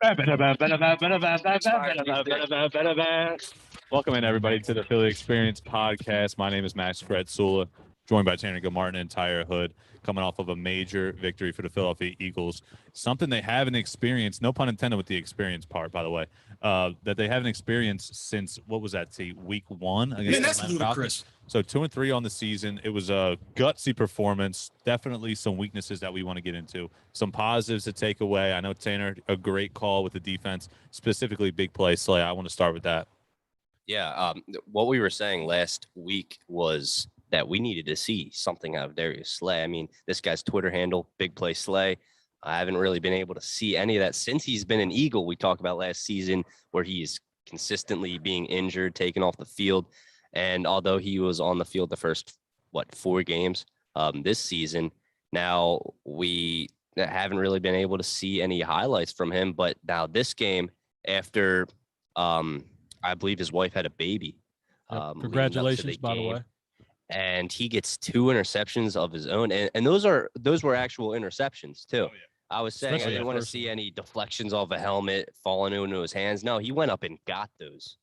Welcome in, everybody, to the Philly Experience podcast. My name is Max Fred Sula, joined by Tanner Gilmartin and entire hood, coming off of a major victory for the Philadelphia Eagles. Something they haven't experienced, no pun intended with the experience part, by the way, that they haven't experienced since, what was that, week one against Man, that's the Atlanta ludicrous. Falcons? So 2-3 on the season. It was a gutsy performance. Definitely some weaknesses that we want to get into. Some positives to take away. I know Tanner, a great call with the defense, specifically big play Slay. I want to start with that. Yeah, what we were saying last week was that we needed to see something out of Darius Slay. I mean, this guy's Twitter handle, Big Play Slay. I haven't really been able to see any of that since he's been an Eagle. We talked about last season where he is consistently being injured, taken off the field. And although he was on the field the first, 4 games this season, now we haven't really been able to see any highlights from him. But now this game, after I believe his wife had a baby. Congratulations, by the way. And he gets 2 interceptions of his own. And those were actual interceptions, too. Oh, yeah. I was saying Especially I didn't want to see any deflections off a helmet falling into his hands. No, he went up and got those.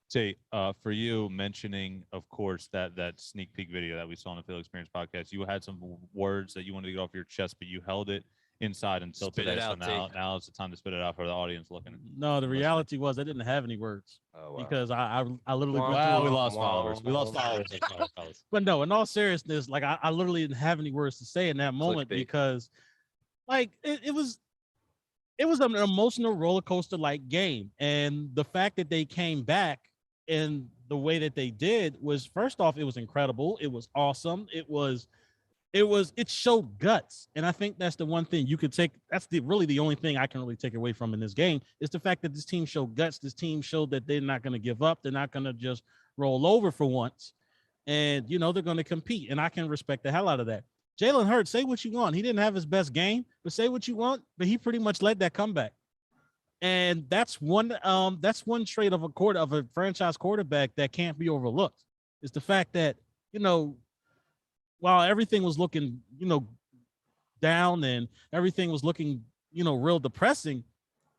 Say, for you mentioning, of course, that sneak peek video that we saw on the Philly Experience podcast, you had some words that you wanted to get off your chest, but you held it inside until Spit today. it out, So now it's the time to spit it out for the audience looking. No, the reality was I didn't have any words Oh, wow. because I literally went Well, through we it. lost followers. We lost followers. fellas. But no, in all seriousness, like I literally didn't have any words to say in that moment Clickbait. because like it was an emotional roller coaster like game. And the fact that they came back in the way that they did was, first off, it was incredible. It was awesome. It showed guts. And I think that's the one thing you could take. That's really the only thing I can really take away from in this game is the fact that this team showed guts. This team showed that they're not going to give up. They're not going to just roll over for once. And, they're going to compete. And I can respect the hell out of that. Jalen Hurts, say what you want. He didn't have his best game, but say what you want. But he pretty much led that comeback. And that's one trait of a franchise quarterback that can't be overlooked. Is the fact that, while everything was looking, down and everything was looking, real depressing,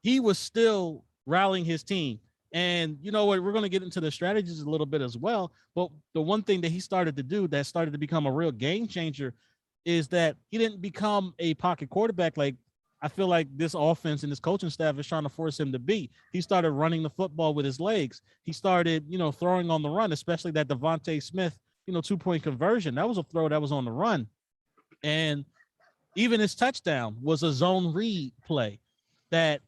he was still rallying his team. And you know what, we're going to get into the strategies a little bit as well. But the one thing that he started to do that started to become a real game changer is that he didn't become a pocket quarterback like I feel like this offense and this coaching staff is trying to force him to be. He started running the football with his legs. He started, throwing on the run, especially that Devontae Smith, 2-point conversion. That was a throw that was on the run. And even his touchdown was a zone read play that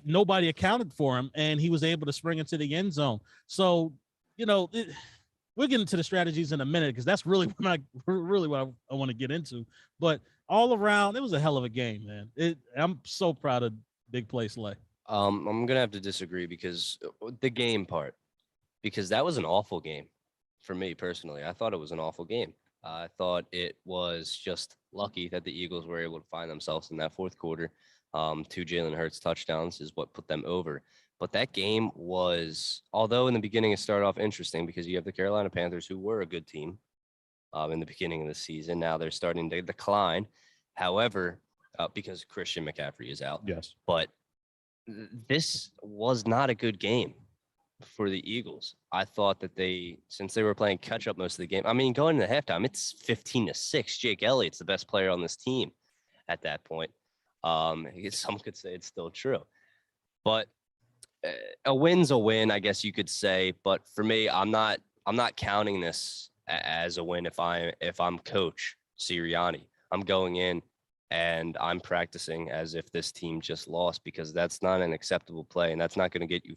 nobody accounted for him, and he was able to spring into the end zone. So, we'll get into the strategies in a minute because that's really what I want to get into. But all around, it was a hell of a game, man. I'm so proud of Big Play Slay. I'm gonna have to disagree because the game part, because that was an awful game for me personally. I thought it was an awful game. I thought it was just lucky that the Eagles were able to find themselves in that fourth quarter. 2 Jalen Hurts touchdowns is what put them over. But that game was, although in the beginning it started off interesting because you have the Carolina Panthers, who were a good team in the beginning of the season. Now they're starting to decline. However, because Christian McCaffrey is out. Yes. But this was not a good game for the Eagles. I thought that since they were playing catch up most of the game, I mean, going into halftime, it's 15-6. Jake Elliott's the best player on this team at that point. Some could say it's still true, but a win's a win, I guess you could say. But for me, I'm not counting this as a win. If I'm Coach Sirianni, I'm going in and I'm practicing as if this team just lost, because that's not an acceptable play, and that's not going to get you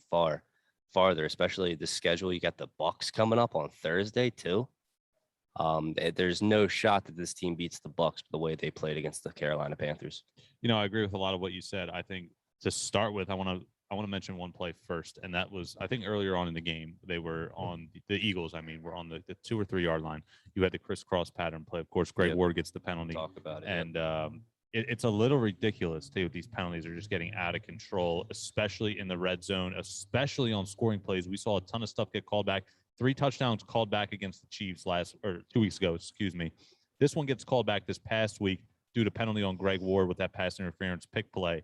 farther, especially the schedule. You got the Bucs coming up on Thursday too. There's no shot that this team beats the Bucs the way they played against the Carolina Panthers. I agree with a lot of what you said. I think to start with, I want to mention one play first, and that was, I think, earlier on in the game, they were on the Eagles. Were on the 2 or 3 yard line. You had the crisscross pattern play. Of course, Greg Ward gets the penalty. Talk about it. And it's a little ridiculous too. These penalties are just getting out of control, especially in the red zone, especially on scoring plays. We saw a ton of stuff get called back. 3 touchdowns called back against the Chiefs 2 weeks ago. Excuse me. This one gets called back this past week due to penalty on Greg Ward with that pass interference pick play.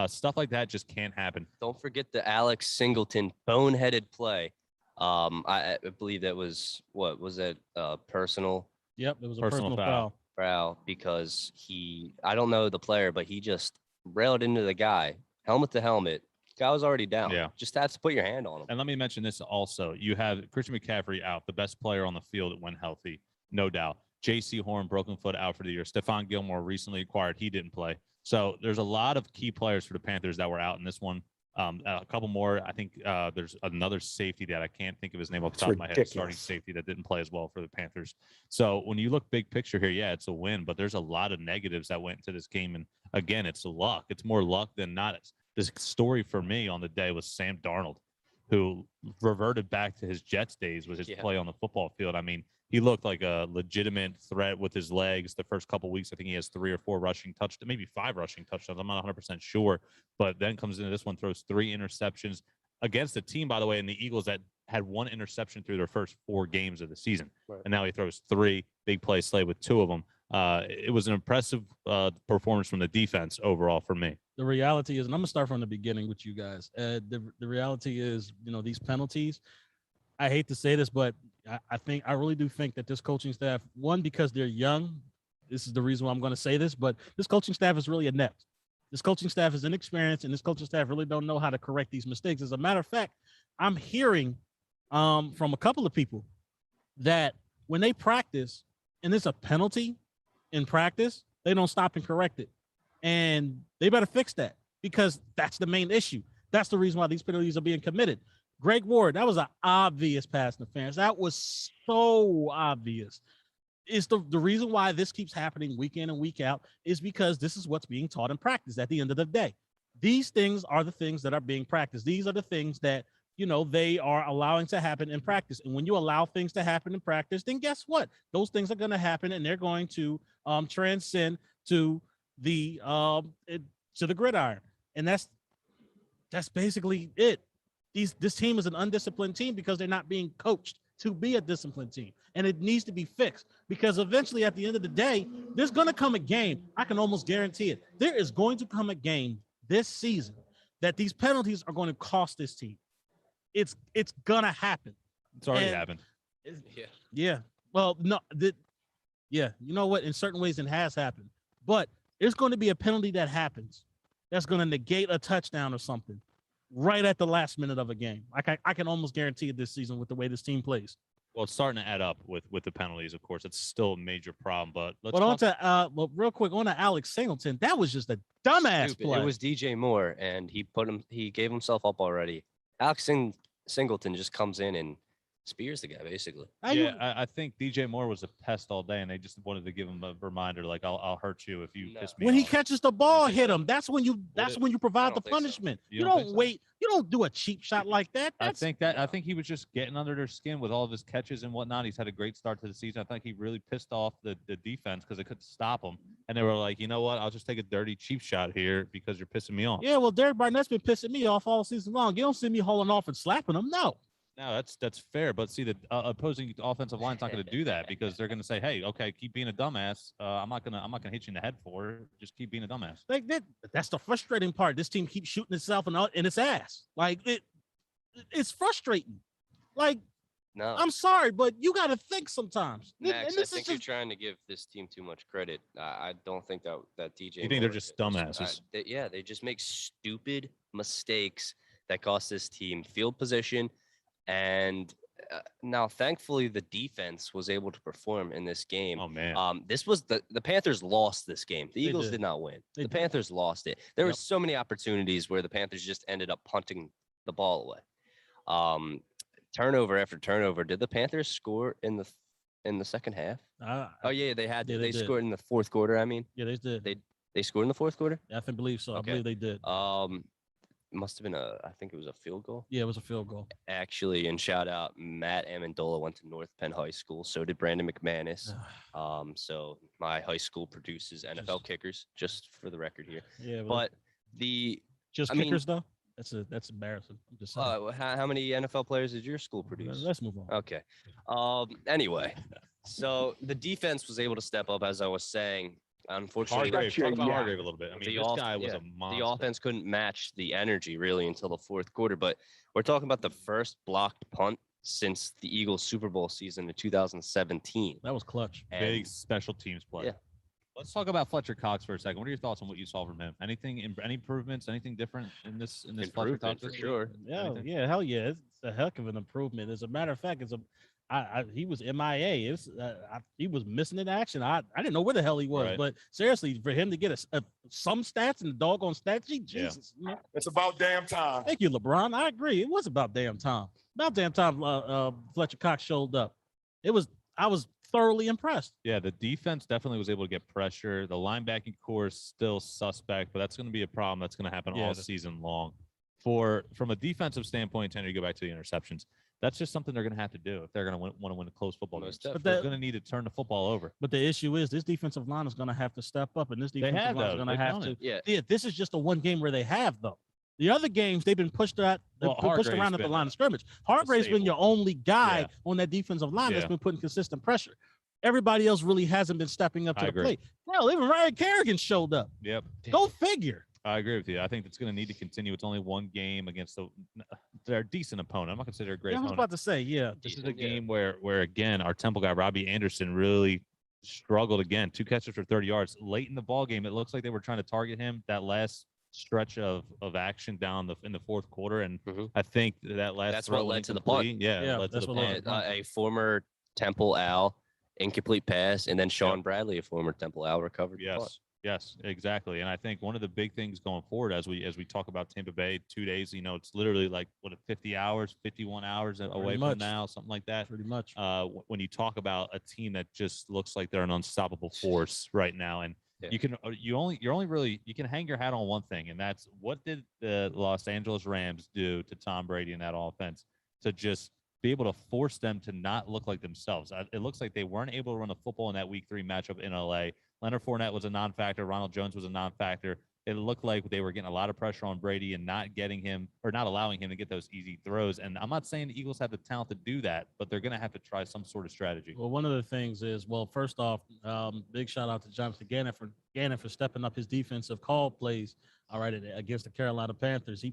Stuff like that just can't happen. Don't forget the Alex Singleton boneheaded play. I believe that was what was that personal Yep, it was a Personal personal foul. foul. because I don't know the player, but he just railed into the guy, helmet to helmet. Guy was already down. Yeah. Just had to put your hand on him. And let me mention this also. You have Christian McCaffrey out, the best player on the field when healthy, no doubt. J.C. Horn, broken foot, out for the year. Stephon Gilmore, recently acquired. He didn't play. So there's a lot of key players for the Panthers that were out in this one. A couple more. I think there's another safety that I can't think of his name off the It's top of my head. ridiculous. Starting safety that didn't play as well for the Panthers. So when you look big picture here, yeah, it's a win, but there's a lot of negatives that went into this game. And again, it's luck. It's more luck than not. This story for me on the day was Sam Darnold, who reverted back to his Jets days with his play on the football field. I mean, he looked like a legitimate threat with his legs the first couple weeks. I think he has 3 or 4 rushing touchdowns, maybe 5 rushing touchdowns. I'm not 100% sure, but then comes into this one, throws 3 interceptions against a team, by the way, in the Eagles that had 1 interception through their first 4 games of the season. Right. And now he throws 3, big play slate with 2 of them. It was an impressive performance from the defense overall for me. The reality is, and I'm gonna start from the beginning with you guys. The reality is, these penalties. I hate to say this, but I really do think that this coaching staff, one, because they're young, this is the reason why I'm going to say this, but this coaching staff is really inept. This coaching staff is inexperienced, and this coaching staff really don't know how to correct these mistakes. As a matter of fact, I'm hearing from a couple of people that when they practice and there's a penalty in practice, they don't stop and correct it. And they better fix that, because that's the main issue. That's the reason why these penalties are being committed. Greg Ward, that was an obvious pass interference. That was so obvious. It's the reason why this keeps happening week in and week out is because this is what's being taught in practice at the end of the day. These things are the things that are being practiced. These are the things that, they are allowing to happen in practice. And when you allow things to happen in practice, then guess what? Those things are going to happen, and they're going to transcend to the gridiron. And that's basically it. This team is an undisciplined team because they're not being coached to be a disciplined team, and it needs to be fixed, because eventually at the end of the day, there's going to come a game. I can almost guarantee it. There is going to come a game this season that these penalties are going to cost this team. It's going to happen. It's already happened. Yeah. Well, no, you know what? In certain ways, it has happened, but there's going to be a penalty that happens that's going to negate a touchdown or something right at the last minute of a game. I can almost guarantee it this season with the way this team plays. Well, it's starting to add up with the penalties. Of course, it's still a major problem. But real quick on to Alex Singleton. That was just a dumbass play. It was DJ Moore, and he gave himself up already. Alex Singleton just comes in and spears the guy, basically. I think DJ Moore was a pest all day, and they just wanted to give him a reminder, like, I'll hurt you if you piss me when off. he catches the ball, hit him. That's when you provide the think so. punishment. You You don't don't think so? wait. You don't do a cheap shot like that. I think he was just getting under their skin with all of his catches and whatnot. He's had a great start to the season. I think he really pissed off the defense because they couldn't stop him, and they were like, you know what? I'll just take a dirty cheap shot here because you're pissing me off. Yeah, well, Derek Barnett's been pissing me off all season long. You don't see me hauling off and slapping him. No. No, that's fair. But see, the opposing offensive line's not going to do that because they're going to say, "Hey, okay, keep being a dumbass. I'm not gonna hit you in the head for it. Just keep being a dumbass." Like that's the frustrating part. This team keeps shooting itself in its ass. Like it's frustrating. Like, No, I'm sorry, but you got to think sometimes. Max, And I think you're trying to give this team too much credit. I don't think that DJ. You think they're just dumbasses? They just make stupid mistakes that cost this team field position. And now, thankfully, the defense was able to perform in this game. Oh man. This was the Panthers lost this game. The Eagles did. did not win. They The did. Panthers lost it. There were Yep. so many opportunities where the Panthers just ended up punting the ball away. Turnover after turnover. Did the Panthers score in the second half? Oh yeah, they had. Yeah, They they did. scored in the fourth quarter. I mean, Yeah, they did. they scored in the fourth quarter. I think believe so. Okay. I believe they did. Must have been I think it was a field goal. Yeah, it was a field goal. Actually, and shout out, Matt Amendola went to North Penn High School. So did Brandon McManus. So my high school produces NFL kickers, just for the record here. Yeah, But the just I mean- kickers though. That's embarrassing. I'm just saying. how many NFL players did your school produce? Let's move on. Okay. Anyway, so the defense was able to step up, as I was saying. Unfortunately, Hargrave, talk about Yeah. Hargrave a little bit. I mean, this guy was a monster. the offense couldn't match the energy really until the fourth quarter. But we're talking about the first blocked punt since the Eagles Super Bowl season in 2017. That was clutch. Big And special teams play. Yeah. Let's talk about Fletcher Cox for a second. What are your thoughts on what you saw from him? Any improvements? Anything different in this Fletcher Improvement Cox for this week? sure. Yeah, Anything? yeah, hell yeah. It's a heck of an improvement. As a matter of fact, he was MIA. He was missing in action. I didn't know where the hell he was. Right. But seriously, for him to get some stats and the doggone stat sheet, Jesus. You know? It's about damn time. Thank you, LeBron. I agree. It was about damn time. About damn time Fletcher Cox showed up. I was thoroughly impressed. Yeah, the defense definitely was able to get pressure. The linebacking core is still suspect, but that's going to be a problem that's going to happen Yeah, all season long. From a defensive standpoint, Tanner, you go back to the interceptions. That's just something they're going to have to do if they're going to want to win a close football game. Most They're definitely. going to need to turn the football over. But the issue is this defensive line is going to have to step up, and this defensive have, line is though. going to They've have done to. it. Yeah. Yeah, this is just the one game where they have though. The other games they've been pushed out, Well, pushed Hargrave's around at the been line of scrimmage. Hargrave's been staple. your only guy Yeah. on that defensive line that's Yeah. been putting consistent pressure. Everybody else really hasn't been stepping up to I the agree. plate. Hell, even Ryan Kerrigan showed up. Yep. Go figure. I agree with you. I think it's going to need to continue. It's only one game against they're a decent opponent. I'm not going to say they're a great I was opponent. about to say, yeah. This is a Decent, yeah. game where again our Temple guy Robbie Anderson really struggled again. 2 catches for 30 yards late in the ball game. It looks like they were trying to target him that last stretch of action down in the fourth quarter, and Mhm. I think that last That's throw what led went to the punt. incomplete. Yeah, Yeah, led to that's the what led punt. to A former Temple Al incomplete pass, and then Sean Bradley, a former Temple Al, recovered. the punt. Yes, exactly. And I think one of the big things going forward as we talk about Tampa Bay, 2 days, it's literally like 50 hours, 51 hours away from much. now, something like that. Pretty much. When you talk about a team that just looks like they're an unstoppable force right now, and Yeah. you can you can hang your hat on one thing, and that's what did the Los Angeles Rams do to Tom Brady in that offense to just be able to force them to not look like themselves. It looks like they weren't able to run the football in that Week 3 matchup in LA. Leonard Fournette was a non-factor. Ronald Jones was a non-factor. It looked like they were getting a lot of pressure on Brady and not getting him or not allowing him to get those easy throws. And I'm not saying the Eagles have the talent to do that, but they're going to have to try some sort of strategy. Well, one of the things is, first off, big shout out to Jonathan Gannon for stepping up his defensive call plays. All right, against the Carolina Panthers, he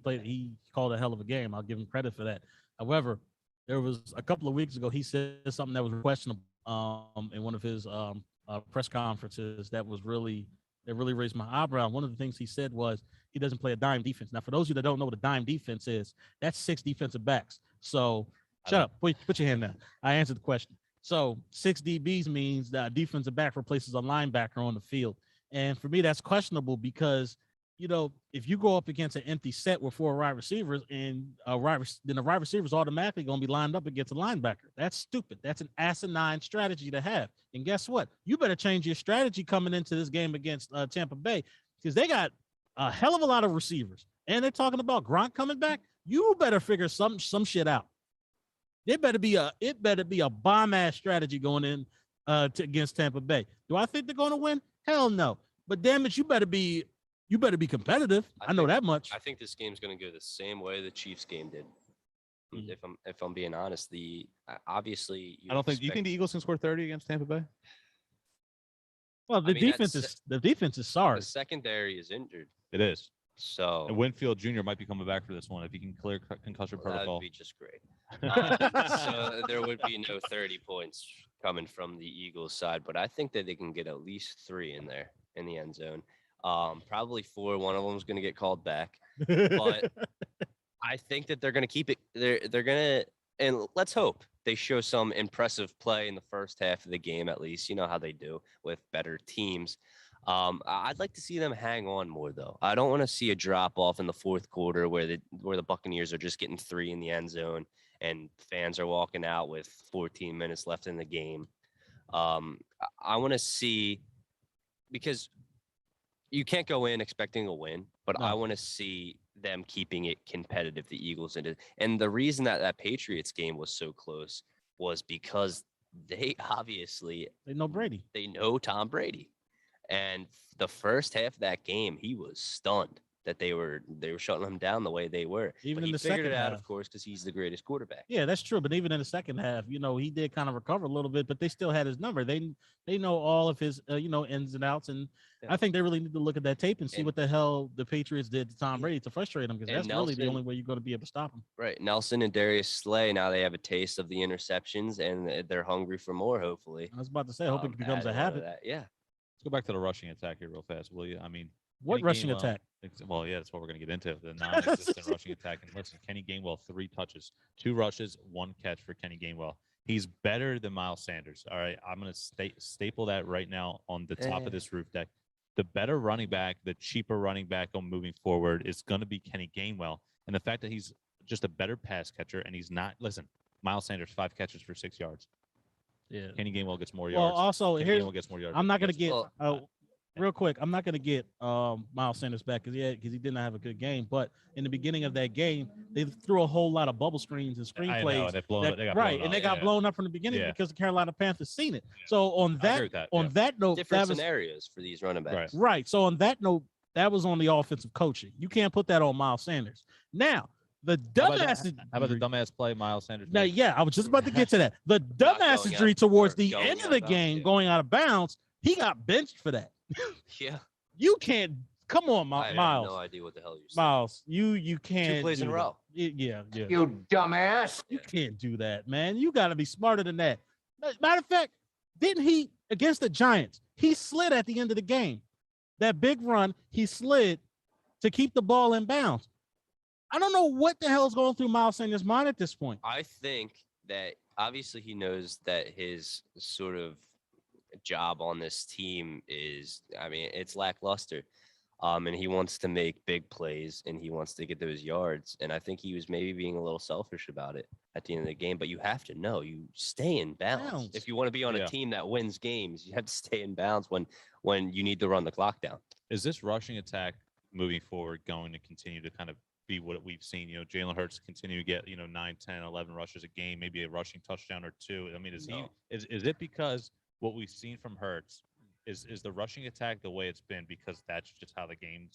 called a hell of a game. I'll give him credit for that. However, there was a couple of weeks ago he said something that was questionable in one of his press conferences that really raised my eyebrow. One of the things he said was he doesn't play a dime defense. Now, for those of you that don't know what a dime defense is, that's 6 defensive backs. So shut up, put your hand down. I answered the question. So 6 DBs means that a defensive back replaces a linebacker on the field. And for me, that's questionable because, if you go up against an empty set with 4 wide receivers and then the wide receivers automatically going to be lined up against a linebacker. That's stupid. That's an asinine strategy to have. And guess what? You better change your strategy coming into this game against Tampa Bay because they got a hell of a lot of receivers. And they're talking about Gronk coming back. You better figure some shit out. It better be a bomb ass strategy going in against Tampa Bay. Do I think they're going to win? Hell no. But damn it, you better be competitive. I know that much. I think this game's going to go the same way the Chiefs game did. Mhm. If I'm being honest, obviously I don't think. Do you think the Eagles can score 30 against Tampa Bay? Well, the mean, defense that's- is sorry. the secondary is injured, It is. so And Winfield Jr. might be coming back for this one if he can clear concussion that protocol. would be just great. So there would be no 30 points coming from the Eagles side, but I think that they can get at least 3 in there in the end zone. Probably 4. One of them is going to get called back, but I think that they're going to keep it. They're going to, and let's hope they show some impressive play in the first half of the game. At least you know how they do with better teams. I'd like to see them hang on more, though. I don't want to see a drop off in the fourth quarter where the Buccaneers are just getting 3 in the end zone and fans are walking out with 14 minutes left in the game. I want to see, because you can't go in expecting a win, but No. I want to see them keeping it competitive. The Eagles and the reason that Patriots game was so close was because they obviously They know Brady. they know Tom Brady. And the first half of that game, he was stunned. that they were shutting him down the way they were. Even But in he the figured second it out, half. of course, because he's the greatest quarterback. Yeah, that's true. But even in the second half, he did kind of recover a little bit, but they still had his number. They know all of his ins and outs, and Yeah. I think they really need to look at that tape and see And- what the hell the Patriots did to Tom Yeah. Brady to frustrate him, because And that's really the Nelson- only way you're going to be able to stop him. Right. Nelson and Darius Slay, now they have a taste of the interceptions, and they're hungry for more, hopefully. I was about to say, I hope it becomes a adding on to habit. that. Yeah. Let's go back to the rushing attack here real fast, will you? I mean, What Kenny rushing Gainwell- attack? Well, yeah, that's what we're going to get into, the non-existent rushing attack. And listen, Kenny Gainwell, 3 touches, 2 rushes, 1 catch for Kenny Gainwell. He's better than Miles Sanders. All right, I'm going to staple that right now on the top of this roof deck. The better running back, the cheaper running back on moving forward is going to be Kenny Gainwell. And the fact that he's just a better pass catcher and he's not, listen, Miles Sanders, 5 catches for 6 yards. Yeah. Kenny Gainwell gets more Well, yards. also Kenny here's Gainwell gets more yards. I'm not than gonna he does. get real quick. I'm not gonna get Miles Sanders back because he didn't have a good game. But in the beginning of that game, they threw a whole lot of bubble screens and screen I know, plays. and they got blown Right, and up, they got yeah. blown up from the beginning Yeah. because the Carolina Panthers seen it. So on I agree that with that, on yeah. that note, Different that was scenarios for these running backs. right. So on that note, that was on the offensive coaching. You can't put that on Miles Sanders. Now the How about dumbass. that- how about the dumbass play Miles Sanders Now, made? yeah, I was just about to get to that. The Not going dumbassery out- towards or the going end out of the of bounds, game, yeah. going out of bounds, he got benched for that. Yeah. You can't. Come on, I have Miles. no idea what the hell you're saying. Miles, you can't. 2 plays in do a that. row. Yeah. You dumbass. You can't do that, man. You got to be smarter than that. Matter of fact, didn't he against the Giants? He slid at the end of the game. That big run, he slid to keep the ball in bounds. I don't know what the hell is going through Miles Sanders' mind at this point. I think that obviously he knows that his sort of job on this team is, I mean, it's lackluster. And he wants to make big plays and he wants to get those yards. And I think he was maybe being a little selfish about it at the end of the game. But you have to know you stay in bounds. Bounds. If you want to be on Yeah. a team that wins games, you have to stay in bounds when you need to run the clock down. Is this rushing attack moving forward going to continue to kind of be what we've seen? Jalen Hurts continue to get 9, 10, 11 rushes a game, maybe a rushing touchdown or 2. I mean, No. is it because what we've seen from Hurts is the rushing attack the way it's been because that's just how the game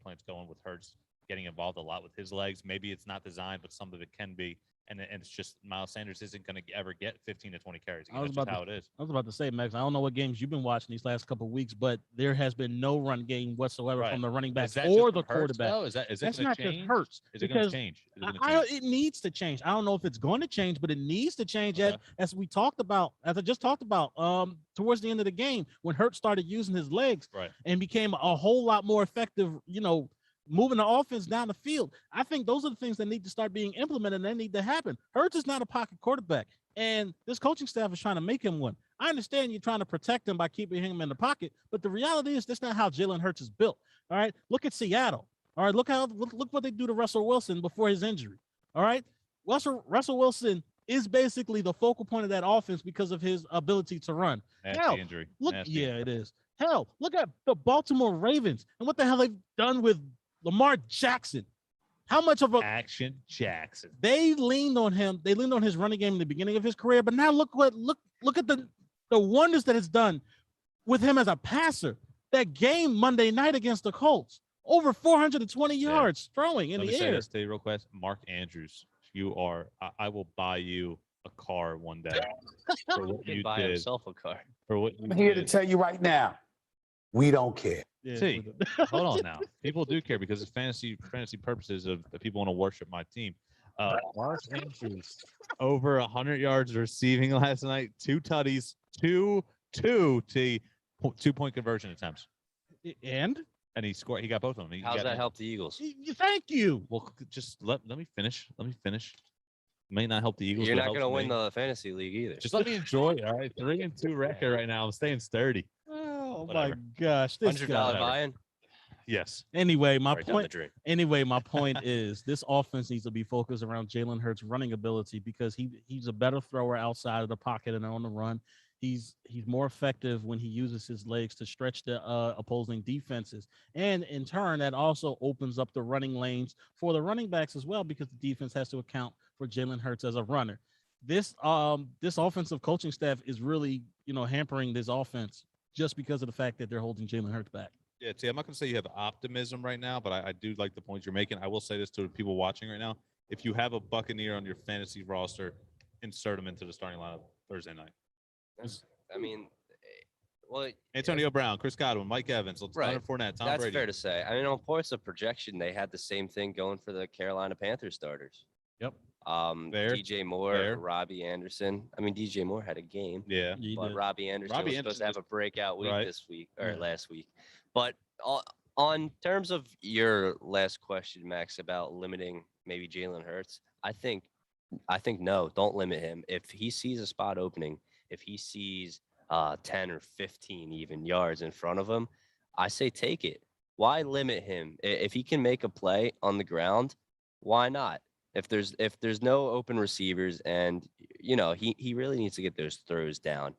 plan's going with Hurts getting involved a lot with his legs? Maybe it's not designed, but some of it can be. And it's just Miles Sanders isn't going to ever get 15 to 20 carries. I was That's just about how it is. I was about to say, Max, I don't know what games you've been watching these last couple of weeks, but there has been no run game whatsoever Right. from the running Is backs that or just the from Hurts, quarterback. though? Is it That's gonna not change? just Hurts. Is it going to because change? Is it gonna change? it needs to change. I don't know if it's going to change, but it needs to change Okay. as we talked about, as I just talked about, towards the end of the game when Hurts started using his legs Right. and became a whole lot more effective, moving the offense down the field. I think those are the things that need to start being implemented and they need to happen. Hurts is not a pocket quarterback, and this coaching staff is trying to make him one. I understand you're trying to protect him by keeping him in the pocket, but the reality is that's not how Jalen Hurts is built. All right, look at Seattle. All right, look what they do to Russell Wilson before his injury. All right, Russell Wilson is basically the focal point of that offense because of his ability to run. Nasty Hell, injury. Look, Nasty yeah, injury. it is. Hell, look at the Baltimore Ravens and what the hell they've done with Lamar Jackson. How much of a Action Jackson. they leaned on him. They leaned on his running game in the beginning of his career, but now look at the wonders that it's done with him as a passer. That game Monday night against the Colts, over 420 yards throwing in Let the me say air. this to you real quick. Mark Andrews, I will buy you a car one day for what He you can buy did. himself a car. For what you I'm here to did. tell you right now, we don't care. Yeah, See, with Hold on now. People do care because it's fantasy purposes of the people want to worship my team. Mark Andrews, over 100 yards receiving last night, 2 tutties, two 2-point conversion attempts. and And he scored. He got both of them. He How's got- that help the Eagles? thank you. Well, just let me finish. Let me finish. May not help the Eagles. You're but it not going to helps win me. the fantasy league either. Just let me enjoy it. All right, 3-2 record right now. I'm staying sturdy. Oh Whatever. my gosh, this $100 guy. buy-in. Yes. Anyway, my Right down the point. drain. Anyway, my point is this offense needs to be focused around Jalen Hurts' running ability because he's a better thrower outside of the pocket and on the run. He's more effective when he uses his legs to stretch the opposing defenses, and in turn, that also opens up the running lanes for the running backs as well because the defense has to account for Jalen Hurts as a runner. This offensive coaching staff is really hampering this offense just because of the fact that they're holding Jalen Hurts back. Yeah, T, I'm not going to say you have optimism right now, but I do like the points you're making. I will say this to the people watching right now. If you have a Buccaneer on your fantasy roster, insert him into the starting lineup Thursday night. I mean, well, Antonio Brown, Chris Godwin, Mike Evans, Right. Leonard Fournette, Tom that's Brady. fair to say. I mean, on points of projection, they had the same thing going for the Carolina Panthers starters. Yep. Fair. DJ Moore, Fair. Robbie Anderson. I mean, DJ Moore had a game, Yeah. You but did. Robbie Anderson Robbie was supposed to Anderson have a breakout week right. this week or Yeah. last week. But on terms of your last question, Max, about limiting maybe Jalen Hurts, I think no, don't limit him. If he sees a spot opening, if he sees 10 or 15 even yards in front of him, I say take it. Why limit him? If he can make a play on the ground, why not? If there's no open receivers, and he really needs to get those throws down,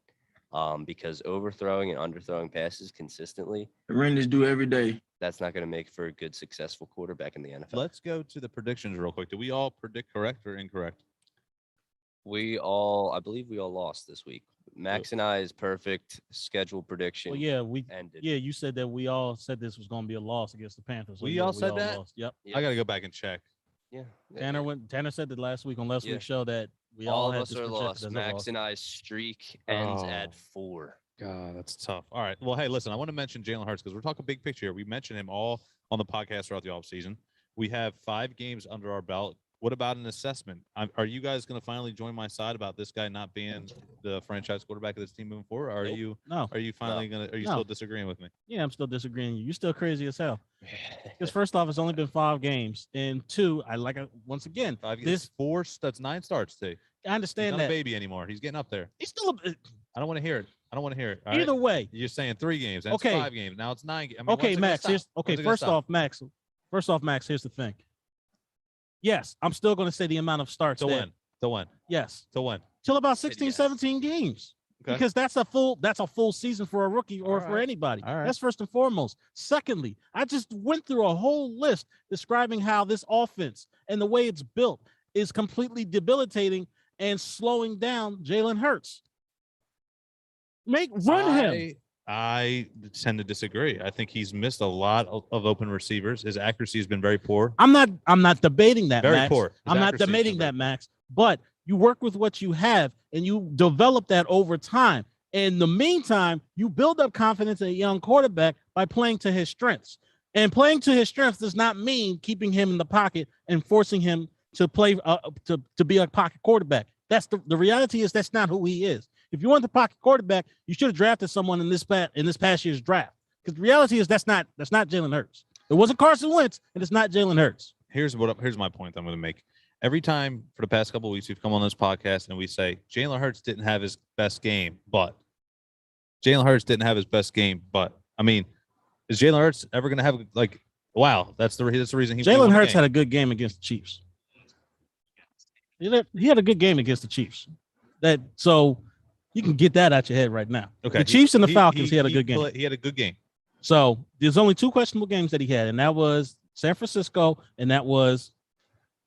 because overthrowing and underthrowing passes consistently, Renders do every day. that's not going to make for a good successful quarterback in the NFL. Let's go to the predictions real quick. Do we all predict correct or incorrect? I believe we all lost this week. Max and I's perfect schedule prediction Well, yeah, ended. you said that we all said this was going to be a loss against the Panthers. So We yeah, all said that? lost. Yep. Yeah. I got to go back and check. Yeah. Tanner said that last week on last Yeah. week's show that we all all of had us this are projected lost. as a Max loss. and I's streak ends Oh. at 4. God, that's tough. All right. Well, hey, listen, I want to mention Jalen Hurts because we're talking big picture here. We mentioned him all on the podcast throughout the offseason. We have 5 games under our belt. What about an assessment? Are you guys going to finally join my side about this guy not being the franchise quarterback of this team moving forward? Or No. are you finally going to? Are you No. still disagreeing with me? Yeah, I'm still disagreeing. You're still crazy as hell. Because first off, it's only been 5 games, and 2, once again, 5 games. this 4. That's 9 starts. T. I He's understand not a that baby anymore. He's getting up there. he's still I don't want to hear it. I don't want to hear it. All right? either way. You're saying 3 games. That's Okay. 5 games. Now it's 9. I mean, Okay, when's it gonna Max. stop? Here's When's it gonna stop? First off, Max. Here's the thing. Yes, I'm still going to say the amount of starts. To that- win. To win. Yes, To win. till about 16, yes. 17 games. Okay. Because that's a full season for a rookie or All for right. anybody. All right. That's first and foremost. Secondly, I just went through a whole list describing how this offense and the way it's built is completely debilitating and slowing down Jalen Hurts. Run him. I tend to disagree. I think he's missed a lot of open receivers. His accuracy has been very poor. I'm not debating that, Very Max. poor. His I'm not accuracy has been debating very that, Max. But you work with what you have and you develop that over time. In the meantime, you build up confidence in a young quarterback by playing to his strengths. And playing to his strengths does not mean keeping him in the pocket and forcing him to play to be a pocket quarterback. That's the reality is that's not who he is. If you want the pocket quarterback, you should have drafted someone in this past year's draft. Because the reality is that's not Jalen Hurts. It wasn't Carson Wentz, and it's not Jalen Hurts. Here's my point I'm going to make. Every time for the past couple of weeks, we've come on this podcast and we say Jalen Hurts didn't have his best game, but Jalen Hurts didn't have his best game. But I mean, is Jalen Hurts ever going to have wow? That's the reason he. Jalen Hurts had a good game against the Chiefs. He had a good game against the Chiefs. So you can get that out your head right now. Okay. The Chiefs and the Falcons, he had a good game. He had a good game. So there's only 2 questionable games that he had, and that was San Francisco, and that was,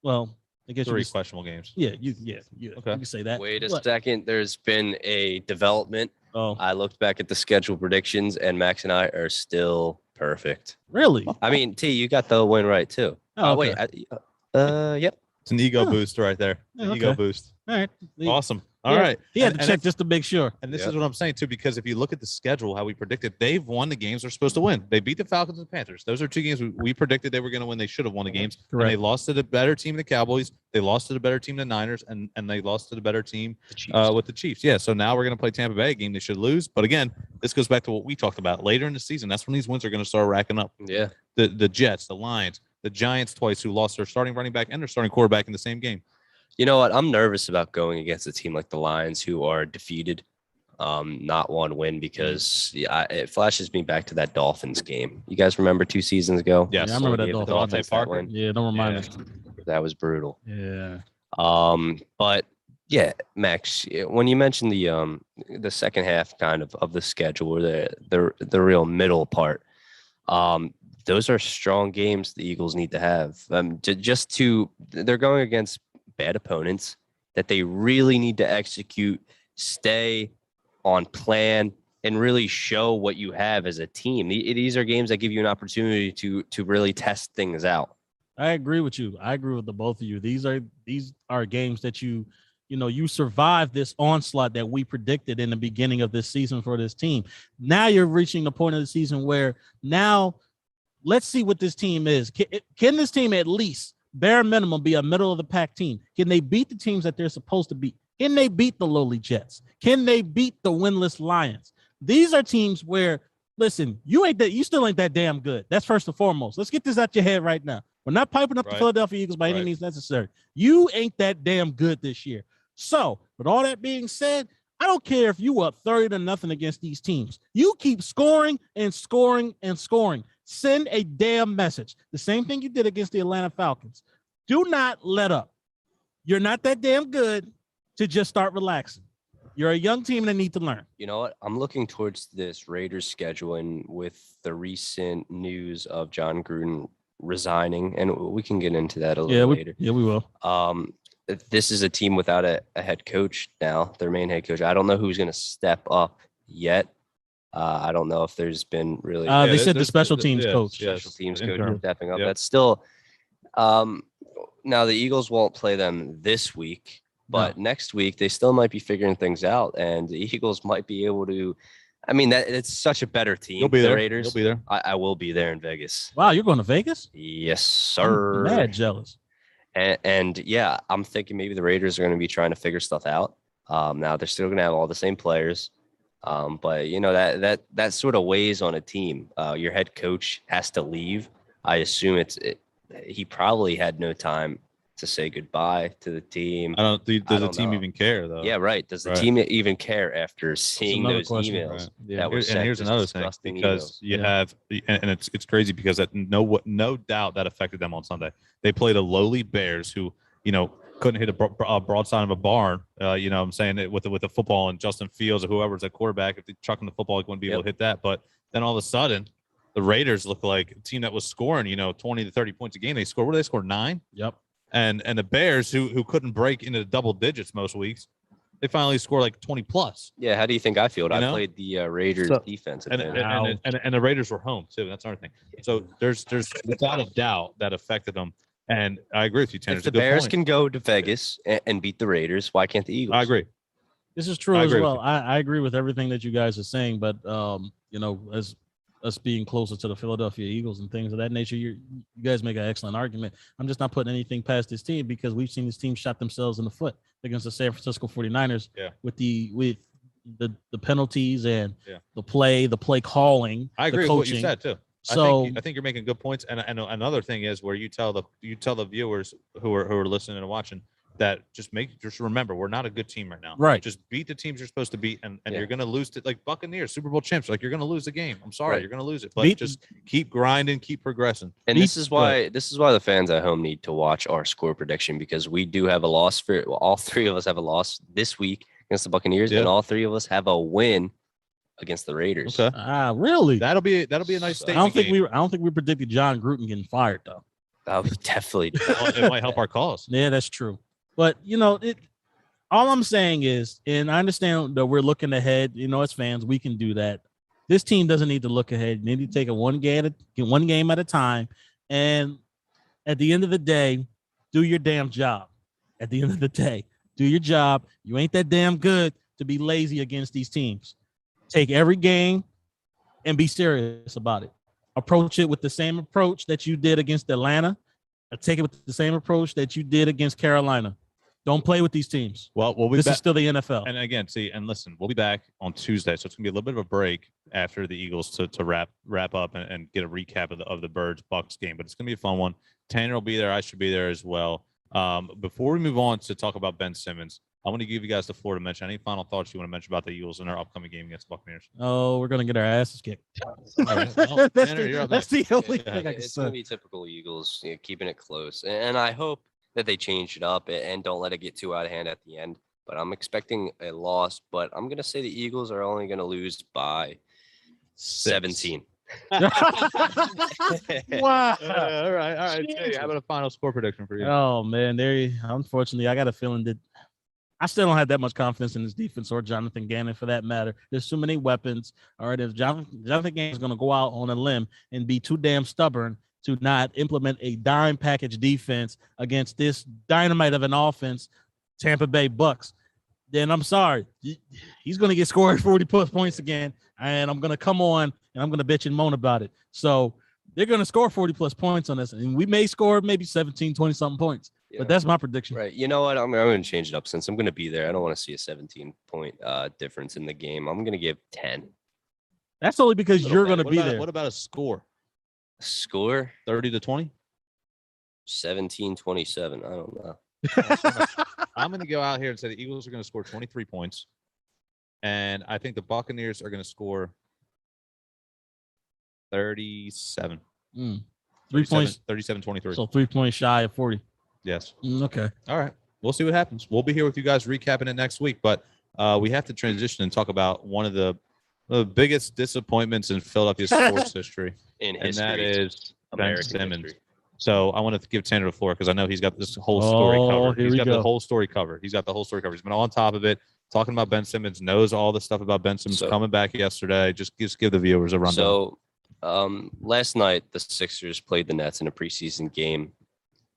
well, I guess 3 you could, questionable games. yeah, Okay. you can say that. Wait a But- second. There's been a development. Oh, I looked back at the schedule predictions, and Max and I are still perfect. really? I mean, T, you got the win right too. Oh, Wait. okay. Yep. It's an ego Huh. boost right there. Yeah, Ego okay. boost. All right. Awesome. All Yeah, right. He had And- to and check just to make sure. And this Yep. is what I'm saying too, because if you look at the schedule, how we predicted, they've won the games they're supposed to win. They beat the Falcons and Panthers. Those are 2 games we predicted they were going to win. They should have won the games. And they Correct. lost to the better team, the Cowboys. They lost to the better team, the Niners, and they lost to the better team The Chiefs. with the Chiefs. Yeah. So now we're going to play Tampa Bay, a game they should lose. But again, this goes back to what we talked about later in the season. That's when these wins are going to start racking up. Yeah. The Jets, the Lions, the Giants twice, who lost their starting running back and their starting quarterback in the same game. You know what? I'm nervous about going against a team like the Lions, who are defeated, not one win, because it flashes me back to that Dolphins game. You guys remember 2 seasons ago? Yes. Yeah, I remember that Gave the Dolphins. Dolphins Devontae that Parker. win. Yeah, don't remind Yeah. me. That was brutal. Yeah. But yeah, Max, when you mentioned the second half kind of the schedule, or the real middle part, those are strong games the Eagles need to have. They're going against bad opponents that they really need to execute, stay on plan, and really show what you have as a team. These are games that give you an opportunity to really test things out. I agree with you. I agree with the both of you. These are games that you survived this onslaught that we predicted in the beginning of this season for this team. Now you're reaching the point of the season where now let's see what this team is. Can this team at least bare minimum be a middle of the pack team? Can they beat the teams that they're supposed to beat? Can they beat the lowly Jets? Can they beat the winless Lions? These are teams where, listen, you still ain't that damn good. That's first and foremost. Let's get this out your head right now. We're not piping up the Philadelphia Eagles by any means necessary. You ain't that damn good this year. So, with all that being said, I don't care if you up 30-0 against these teams. You keep scoring and scoring and scoring. Send a damn message. The same thing you did against the Atlanta Falcons. Do not let up. You're not that damn good to just start relaxing. You're a young team that need to learn. You know what? I'm looking towards this Raiders schedule, and with the recent news of John Gruden resigning, and we can get into that a little later. Yeah, we will. This is a team without a head coach now, their main head coach. I don't know who's going to step up yet. I don't know if there's been really. They said the special teams coach. Special teams coach stepping up. Yep. That's still. Now the Eagles won't play them this week, but next week they still might be figuring things out, and the Eagles might be able to. I mean, it's such a better team. You'll be there. Raiders. You'll be there. I will be there in Vegas. Wow, you're going to Vegas? Yes, sir. I'm mad jealous. And yeah, I'm thinking maybe the Raiders are going to be trying to figure stuff out. Now they're still going to have all the same players, but you know that sort of weighs on a team. Your head coach has to leave. I assume he probably had no time to say goodbye to the team. Does the team even care though? Yeah, right. Does the team even care after seeing those emails? Right. Yeah. That were and here's another thing, because you have, and it's crazy because no doubt that affected them on Sunday. They played a lowly Bears who, couldn't hit a broadside of a barn. I'm saying it with the football, and Justin Fields or whoever's at quarterback, if they chucking the football, he wouldn't be able to hit that. But then all of a sudden, the Raiders look like a team that was scoring, 20 to 30 points a game. They scored 9. Yep. And the Bears, who couldn't break into the double digits most weeks, they finally score like 20 plus. Yeah, how do you think I feel? I played the Raiders defense, and the Raiders were home too. That's another thing. So there's without a doubt that affected them. And I agree with you, Tanner. If the Bears can go to Vegas and beat the Raiders, why can't the Eagles? I agree. This is true as well. I agree with everything that you guys are saying, but as us being closer to the Philadelphia Eagles and things of that nature, you guys make an excellent argument. I'm just not putting anything past this team because we've seen this team shot themselves in the foot against the San Francisco 49ers with the penalties and the play calling. I agree with what you said too. So I think you're making good points. And another thing is where you tell the viewers who are listening and watching that just remember, we're not a good team right now. Right. Just beat the teams you're supposed to beat, and you're going to lose to like Buccaneers, Super Bowl champs. Like, you're going to lose the game. I'm sorry, you're going to lose it, but just keep grinding, keep progressing. And this is why the fans at home need to watch our score prediction, because we do have a loss all three of us have a loss this week against the Buccaneers, and all three of us have a win against the Raiders. Okay. Really? That'll be a nice statement. I don't think we predicted John Gruden getting fired though. We definitely do. It might help our cause. Yeah, that's true. But all I'm saying is, and I understand that we're looking ahead, as fans, we can do that. This team doesn't need to look ahead. You need to take one game at a time. And at the end of the day, do your damn job. At the end of the day, do your job. You ain't that damn good to be lazy against these teams. Take every game and be serious about it. Approach it with the same approach that you did against Atlanta. Take it with the same approach that you did against Carolina. Don't play with these teams. Well, this is still the NFL. And again, listen, we'll be back on Tuesday, so it's gonna be a little bit of a break after the Eagles to wrap up and get a recap of the Birds-Bucks game. But it's gonna be a fun one. Tanner will be there. I should be there as well. Before we move on to talk about Ben Simmons, I want to give you guys the floor to mention any final thoughts you want to mention about the Eagles in our upcoming game against the Buccaneers. Oh, we're gonna get our asses kicked. Right. Well, that's the only thing I can it's say. Gonna be typical Eagles, keeping it close, and I hope that they change it up and don't let it get too out of hand at the end. But I'm expecting a loss, but I'm gonna say the Eagles are only gonna lose by 17. Wow. All right. Hey, how about a final score prediction for you? Oh man, unfortunately, I got a feeling that I still don't have that much confidence in his defense or Jonathan Gannon for that matter. There's too many weapons. All right, if Jonathan Gannon is going to go out on a limb and be too damn stubborn to not implement a dime package defense against this dynamite of an offense, Tampa Bay Bucks, then I'm sorry. He's going to get scored 40 plus points again, and I'm going to come on and I'm going to bitch and moan about it. So they're going to score 40 plus points on us, and we may score maybe 17, 20-something points. Yeah. But that's my prediction. Right. You know what? I'm going to change it up since I'm going to be there. I don't want to see a 17-point difference in the game. I'm going to give 10. That's only because Little you're bit. going to What be about- there. What about a score? Score 30-20? 17-27. I don't know. I'm going to go out here and say the Eagles are going to score 23 points. And I think the Buccaneers are going to score 37. 3 points. 37-23. So 3 points shy of 40. Yes. Okay. All right. We'll see what happens. We'll be here with you guys recapping it next week. But we have to transition and talk about one of the biggest disappointments in Philadelphia sports history. In And history. that is Ben American Simmons. history. So I want to give Tanner the floor because I know he's got this whole story covered. here He's we got the go. whole story covered. He's got the whole story covered. He's been on top of it, talking about Ben Simmons, knows all the stuff about Ben Simmons So- coming back yesterday. Just give the viewers a rundown. So last night the Sixers played the Nets in a preseason game.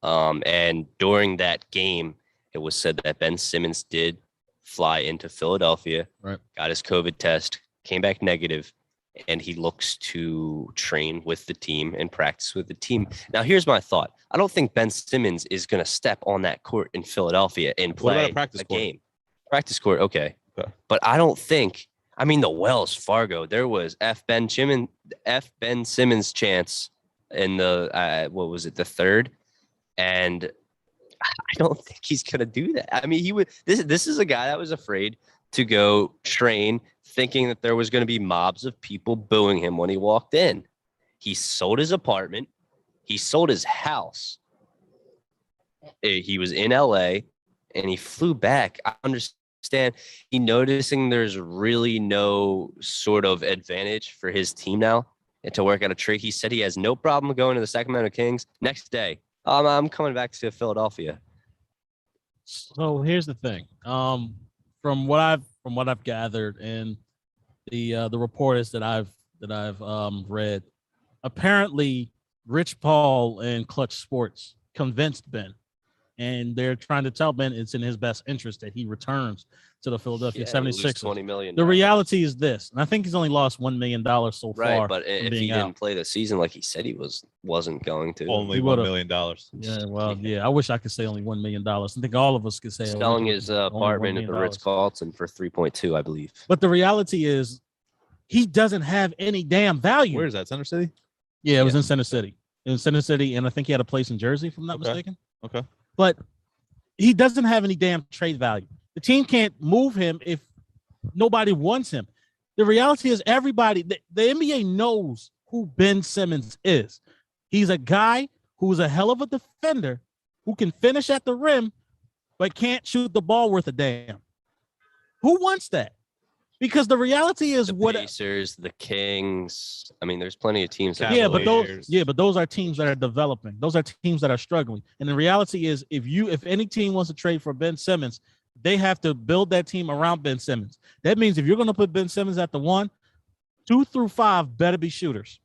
And during that game, it was said that Ben Simmons did fly into Philadelphia, Right. got his COVID test, came back negative, and he looks to train with the team and practice with the team. Now, here's my thought. I don't think Ben Simmons is going to step on that court in Philadelphia and What about play a practice court? game. Practice court, okay. Okay. But I don't think, I mean, the Wells Fargo, there was F. Ben Simmons chance in the, what was it, the third? And I don't think he's going to do that. I mean, he would, this is a guy that was afraid to go train thinking that there was going to be mobs of people booing him when he walked in. He sold his apartment. He sold his house. He was in LA and he flew back. I understand he noticing there's really no sort of advantage for his team now and to work out a trade. He said he has no problem going to the Sacramento Kings. Next day, I'm coming back to Philadelphia. So here's the thing. From what I've gathered and the reports that I've read, apparently Rich Paul and Clutch Sports convinced Ben, and they're trying to tell Ben it's in his best interest that he returns to the Philadelphia Yeah, lose 76ers. $20 million. The reality is this, and I think he's only lost $1 million so Right, far. but if being he out. didn't play the season like he said he wasn't going to, Only He $1 would've- million. Yeah, well, yeah. I wish I could say only $1 million. I think all of us could say selling only his $1 apartment at the million. Ritz Carlton for 3.2, I believe. But the reality is, he doesn't have any damn value. Where is that? Center City? Yeah, it was Yeah. in Center City. It was Center City, and I think he had a place in Jersey, if I'm not Okay. mistaken. Okay. But he doesn't have any damn trade value. The team can't move him if nobody wants him. The reality is everybody, the NBA knows who Ben Simmons is. He's a guy who's a hell of a defender who can finish at the rim, but can't shoot the ball worth a damn. Who wants that? Because the reality is The what Pacers, the Kings. I mean, there's plenty of teams. that- yeah, but Cavaliers. those are teams that are developing. Those are teams that are struggling. And the reality is, if any team wants to trade for Ben Simmons, they have to build that team around Ben Simmons. That means if you're going to put Ben Simmons at the 1, 2 through 5 better be shooters.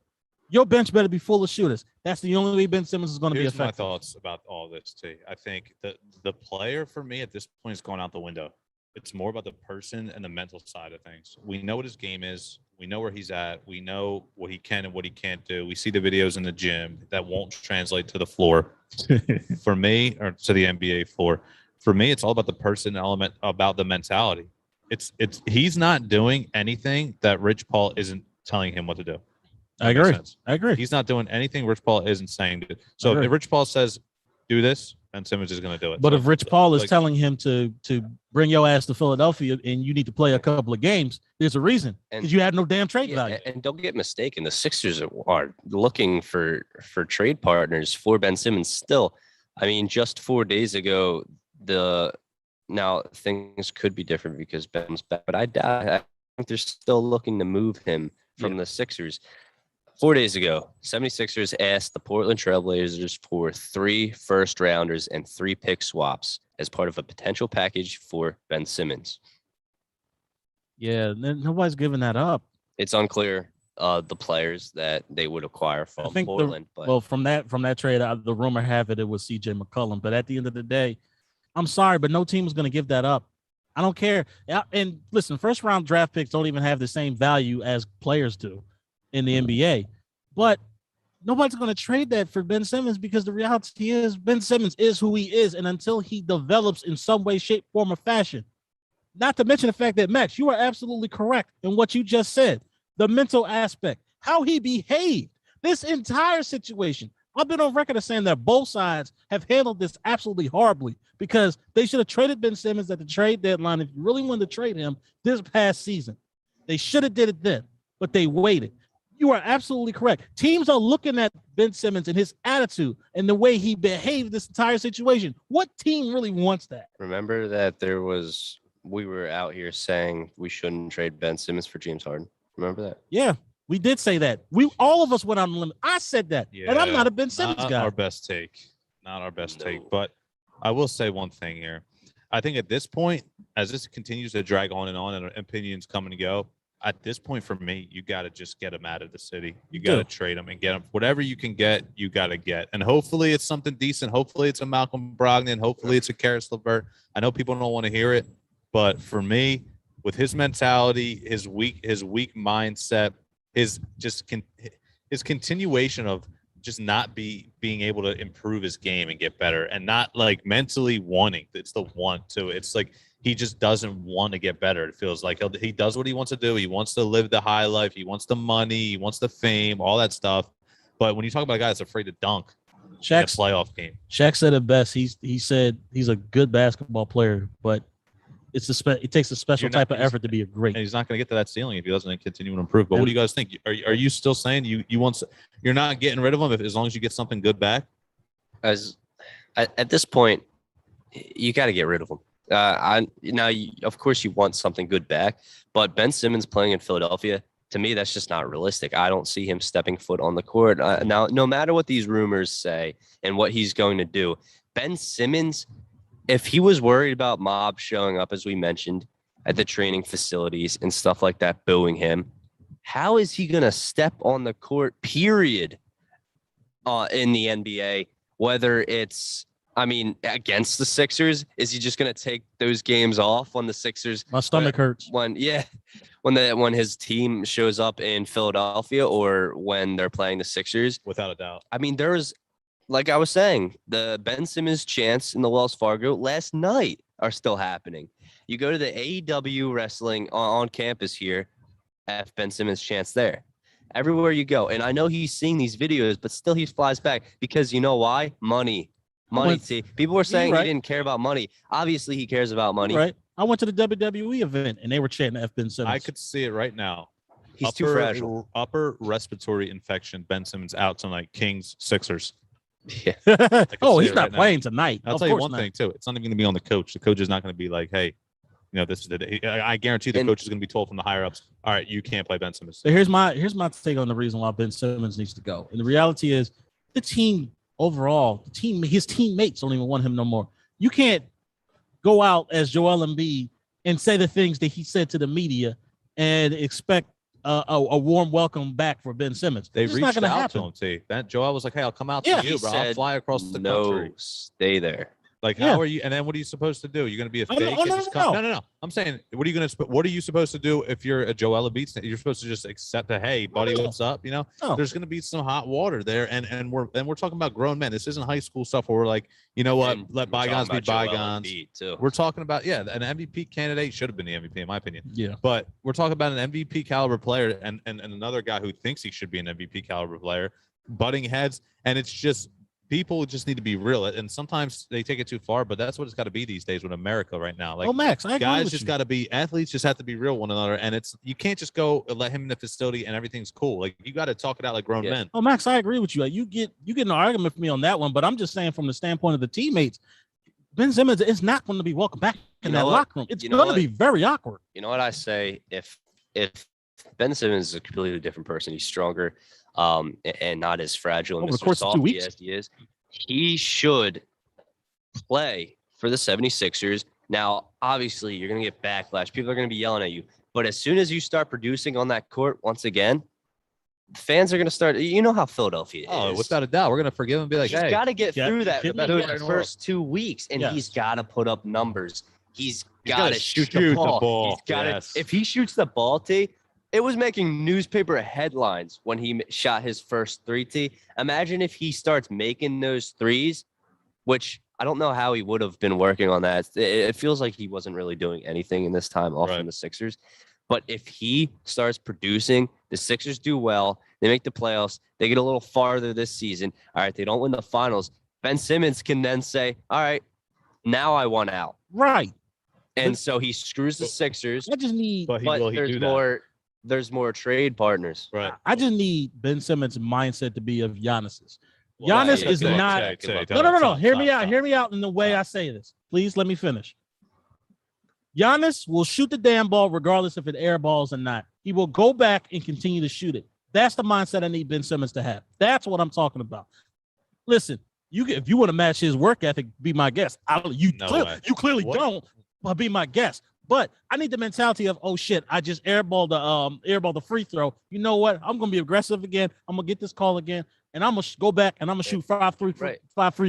Your bench better be full of shooters. That's the only way Ben Simmons is going to be Here's my effective. thoughts about all this, T. I think the player for me at this point is going out the window. It's more about the person and the mental side of things. We know what his game is. We know where he's at. We know what he can and what he can't do. We see the videos in the gym that won't translate to the floor. For me, or to the NBA floor, for me, it's all about the person element, about the mentality. It's he's not doing anything that Rich Paul isn't telling him what to do. I That makes agree. sense. I agree. He's not doing anything Rich Paul isn't saying to. So Agree. if Rich Paul says, do this, Ben Simmons is going to do it. But So, if Rich Paul is like- telling him to bring your ass to Philadelphia and you need to play a couple of games, there's a reason. And- Because you had no damn trade Yeah, value. and don't get mistaken, the Sixers are looking for trade partners for Ben Simmons still. I mean, just 4 days ago, now things could be different because Ben's back, but I think they're still looking to move him from the Sixers. 4 days ago, 76ers asked the Portland Trailblazers for 3 first rounders and 3 pick swaps as part of a potential package for Ben Simmons. Yeah, nobody's giving that up. It's unclear the players that they would acquire I from think Portland. But well, from that trade, the rumor have it was C.J. McCollum. But at the end of the day, I'm sorry, but no team is going to give that up. I don't care. And listen, first round draft picks don't even have the same value as players do in the NBA. But nobody's going to trade that for Ben Simmons because the reality is Ben Simmons is who he is. And until he develops in some way, shape, form, or fashion, not to mention the fact that, Max, you are absolutely correct in what you just said. The mental aspect, how he behaved, this entire situation. I've been on record as saying that both sides have handled this absolutely horribly because they should have traded Ben Simmons at the trade deadline if you really wanted to trade him this past season. They should have did it then, but they waited. You are absolutely correct. Teams are looking at Ben Simmons and his attitude and the way he behaved this entire situation. What team really wants that? remember that we were out here saying we shouldn't trade Ben Simmons for James Harden. Remember that? Yeah, we did say that. All of us went on the limit. I said that, and I'm not a Ben Simmons Not guy. our best take. Not our best take. No. But I will say one thing here. I think at this point, as this continues to drag on and opinions come and go, at this point for me, you got to just get him out of the city. You got to trade him and get him. Whatever you can get, you got to get. And hopefully it's something decent. Hopefully it's a Malcolm Brogdon. Hopefully it's a Karis LeVert. I know people don't want to hear it, but for me, with his mentality, his weak mindset, his continuation of just not being able to improve his game and get better, and not like mentally wanting. It's the want to. It's like he just doesn't want to get better. It feels like he does what he wants to do. He wants to live the high life. He wants the money. He wants the fame. All that stuff. But when you talk about a guy that's afraid to dunk in a playoff game, Shaq said it best. He said he's a good basketball player, but it takes a special type of effort to be a great. and he's not going to get to that ceiling if he doesn't continue to improve. But what do you guys think? Are you still saying you're not getting rid of him as long as you get something good back? At this point, you got to get rid of him. Of course, you want something good back, but Ben Simmons playing in Philadelphia, to me, that's just not realistic. I don't see him stepping foot on the court. Now, no matter what these rumors say and what he's going to do, Ben Simmons, if he was worried about mobs showing up, as we mentioned, at the training facilities and stuff like that, booing him, how is he going to step on the court, period, in the NBA, whether it's, against the Sixers? Is he just going to take those games off when the Sixers? My stomach hurts. When his team shows up in Philadelphia or when they're playing the Sixers? Without a doubt. There's, like I was saying, the Ben Simmons chants in the Wells Fargo last night are still happening. You go to the AEW wrestling on campus here, F Ben Simmons chants there. Everywhere you go. And I know he's seeing these videos, but still he flies back because you know why? Money. See, people were saying he didn't care about money. Obviously, he cares about money. Right. I went to the WWE event and they were chanting F Ben Simmons. I could see it right now. He's too fragile. Upper respiratory infection. Ben Simmons out tonight. Kings, Sixers. Yeah. Oh, he's it not right now. playing tonight. I'll Of tell you course one not. thing too. It's not even going to be on the coach. The coach is not going to be like, "Hey, this is the day." I guarantee the coach is going to be told from the higher ups, "All right, you can't play Ben Simmons." So here's my take on the reason why Ben Simmons needs to go. And the reality is the team overall, his teammates don't even want him no more. You can't go out as Joel Embiid and say the things that he said to the media and expect a warm welcome back for Ben Simmons. They It's reached not gonna out happen. to him. See, that Joel was like, "Hey, I'll come out Yeah, to you, he bro. I'll said, fly across the No, country." stay there. Like, Yeah. how are you? And then what are you supposed to do? You're going to be a Oh, fake? no, and no, just no, come? No. I'm saying, what are you supposed to do if you're a Joel Embiid? You're supposed to just accept that, "Hey, buddy, No. what's up?" No. There's going to be some hot water there, and we're talking about grown men. This isn't high school stuff where we're like, you know what, And let we're talking bygones be about Joel bygones. Embiid, too. We're talking about an MVP candidate should have been the MVP in my opinion. Yeah. But we're talking about an MVP caliber player and another guy who thinks he should be an MVP caliber player, butting heads, and it's just people just need to be real. And sometimes they take it too far, but that's what it's got to be these days with America right now. Like, Max, I agree guys with just you. got to be athletes, just have to be real with one another, and you can't just go let him in the facility and everything's cool. Like, you got to talk it out like grown Yeah. men. Oh, Max, I agree with you. You get an argument from me on that one, but I'm just saying from the standpoint of the teammates, Ben Simmons is not going to be welcome back in You know that what? locker room. It's You know going to what? be very awkward. You know what I say? If Ben Simmons is a completely different person, he's stronger, and not as fragile and Over the Mr. course of 2 Softy weeks? as he is, he should play for the 76ers. Now, obviously, you're going to get backlash. People are going to be yelling at you. But as soon as you start producing on that court, once again, fans are going to start. You know how Philadelphia Oh, is. without a doubt, we're gonna forgive him and be like, He's hey, got to get Yeah, through that the best those player in the world. first 2 weeks, and Yes. he's got to put up numbers. He's He's got gotta to shoot shoot the the ball. ball, He's got to. yes. If he shoots the ball, T, it was making newspaper headlines when he shot his first 3, T. Imagine if he starts making those threes, which I don't know how he would have been working on that. It feels like he wasn't really doing anything in this time off Right. from the Sixers. But if he starts producing, the Sixers do well. They make the playoffs. They get a little farther this season. All right, they don't win the finals. Ben Simmons can then say, all right, now I want out. Right. And so he screws the Sixers, I just need but but will he do there's that? there's more trade partners. Right. I just need Ben Simmons' mindset to be of Giannis's. Well, Giannis that's is good. not. Say, No. stop, Hear me stop, out. stop. Hear me out in the way I say this. Please let me finish. Giannis will shoot the damn ball regardless if it air balls or not. He will go back and continue to shoot it. That's the mindset I need Ben Simmons to have. That's what I'm talking about. Listen, if you want to match his work ethic, be my guest. You No clearly, way. you clearly What? don't, but be my guest. But I need the mentality of, oh shit, I just airball the free throw. You know what? I'm gonna be aggressive again. I'm gonna get this call again, and I'm gonna go back and I'm gonna shoot five free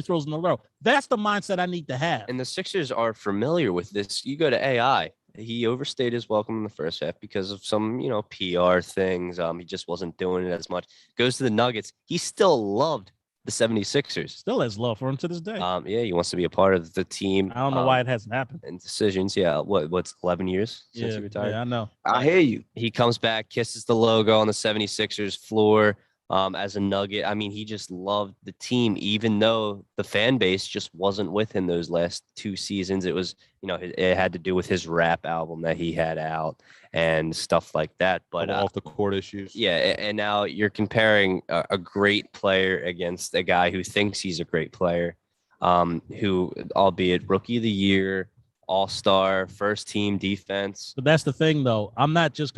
throws in a row. That's the mindset I need to have. And the Sixers are familiar with this. You go to AI. He overstayed his welcome in the first half because of some, PR things. He just wasn't doing it as much. Goes to the Nuggets. He still loved the 76ers. Still has love for him to this day. Yeah, he wants to be a part of the team. I don't know why it hasn't happened. And decisions. Yeah, what's 11 years since he retired? Yeah, I know. I hear you. He comes back, kisses the logo on the 76ers floor as a Nugget. I mean, he just loved the team, even though the fan base just wasn't with him those last 2 seasons. It was, it had to do with his rap album that he had out and stuff like that. But Off the court issues. yeah, and now you're comparing a great player against a guy who thinks he's a great player, who, albeit rookie of the year, all-star, first team defense. But that's the thing, though. I'm not just.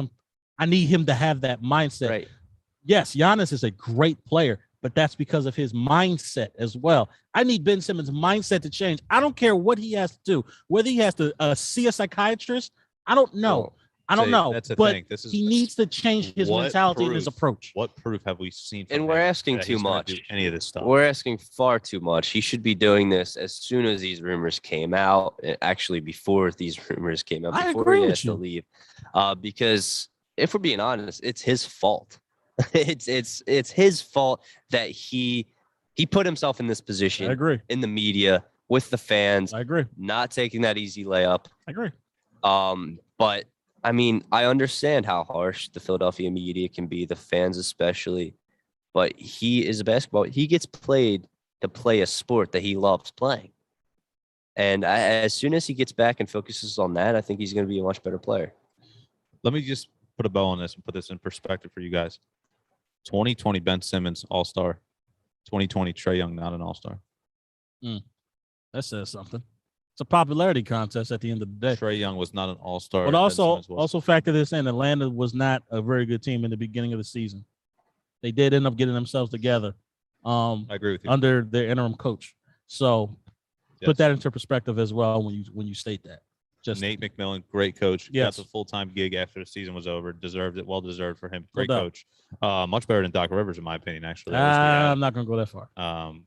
I need him to have that mindset. Right. Yes, Giannis is a great player, but that's because of his mindset as well. I need Ben Simmons' mindset to change. I don't care what he has to do, whether he has to see a psychiatrist. I don't know. I don't know. That's the but thing. This is he needs to change his what mentality and his proof- approach. What proof have we seen? From And we're him asking that too he's gonna much. do any of this stuff. We're asking far too much. He should be doing this as soon as these rumors came out. Actually, before these rumors came out, I before agree he had with to you. leave, because if we're being honest, it's his fault. it's his fault that he put himself in this I position agree. in the media with the fans, I agree. not taking that easy layup. I agree. But I mean, I understand how harsh the Philadelphia media can be, the fans especially. But he is a basketball. He gets played to play a sport that he loves playing. And as soon as he gets back and focuses on that, I think he's going to be a much better player. Let me just put a bow on this and put this in perspective for you guys. 2020 Ben Simmons All-Star. 2020 Trae Young not an All-Star. That says something. It's a popularity contest at the end of the day. Trae Young was not an All-Star. But Ben also Simmons was. factor this in. Atlanta was not a very good team in the beginning of the season. They did end up getting themselves together I agree with you. under their interim coach. So Yes. put that into perspective as well when you state that. Just Nate McMillan, great coach. Yes. Got the full-time gig after the season was over. Deserved it. Well deserved for him. No Great doubt. coach. Much better than Doc Rivers, in my opinion, actually. That was the, I'm not gonna go that far.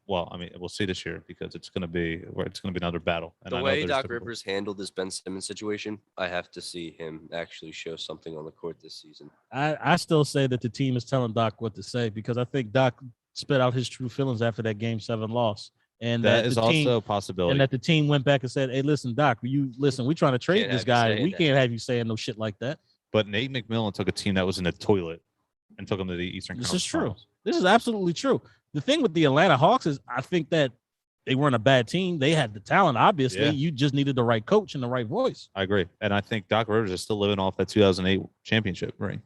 well, I mean, we'll see this year because it's gonna be another battle. And I The know way there's Doc different- Rivers handled this Ben Simmons situation, I have to see him actually show something on the court this season. I still say that the team is telling Doc what to say because I think Doc spit out his true feelings after that Game 7 loss, and that is the team, also a possibility. and that the team went back and said, "Hey, listen, Doc, we're trying to trade Can't this have you guy. saying We that." can't have you saying no shit like that." But Nate McMillan took a team that was in the toilet and took them to the Eastern This Conference is true. Finals. This is absolutely true. The thing with the Atlanta Hawks is I think that they weren't a bad team. They had the talent, obviously. Yeah. You just needed the right coach and the right voice. I agree. And I think Doc Rivers is still living off that 2008 championship ring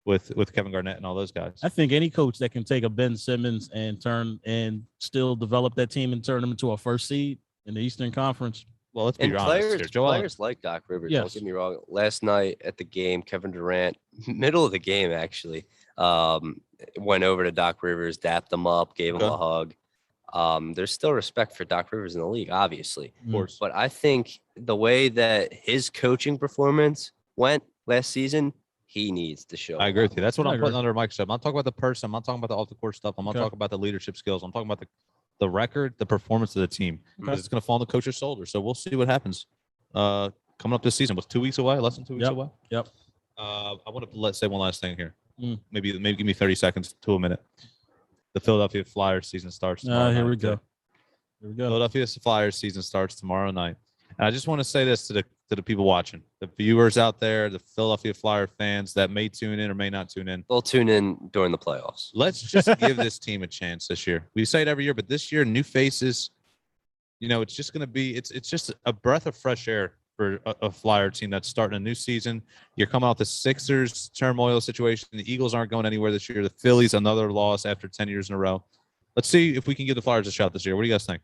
with Kevin Garnett and all those guys. I think any coach that can take a Ben Simmons and still develop that team and turn them into a first seed in the Eastern Conference. Well, let's be And honest players, here. Joel, players like Doc Rivers. Don't Yes. get me wrong. Last night at the game, Kevin Durant, middle of the game actually, went over to Doc Rivers, dapped him up, gave him Okay. a hug. There's still respect for Doc Rivers in the league, obviously. Of course. But I think the way that his coaching performance went last season, he needs to show. I agree with you. That's what I I'm putting agree. under Microsoft. I'm not talking about the person. I'm not talking about the off the court stuff. I'm not Okay. talking about the leadership skills. I'm talking about the record, the performance of the team. Because it's going to fall on the coach's shoulder. So we'll see what happens. Coming up this season, was 2 weeks away, less than 2 weeks Yep. away. Yep. I want to say one last thing here. Mm. Maybe give me 30 seconds to a minute. The Philadelphia Flyers season starts tomorrow. Here night, we go. okay? Here we go. Philadelphia Flyers season starts tomorrow night. And I just want to say this to the people watching, the viewers out there, the Philadelphia Flyer fans that may tune in or may not tune in. They'll tune in during the playoffs. Let's just give this team a chance this year. We say it every year, but this year, new faces. You know, it's just going to be it's just a breath of fresh air for a Flyer team that's starting a new season. You're coming out the Sixers turmoil situation. The Eagles aren't going anywhere this year. The Phillies, another loss after 10 years in a row. Let's see if we can give the Flyers a shot this year. What do you guys think?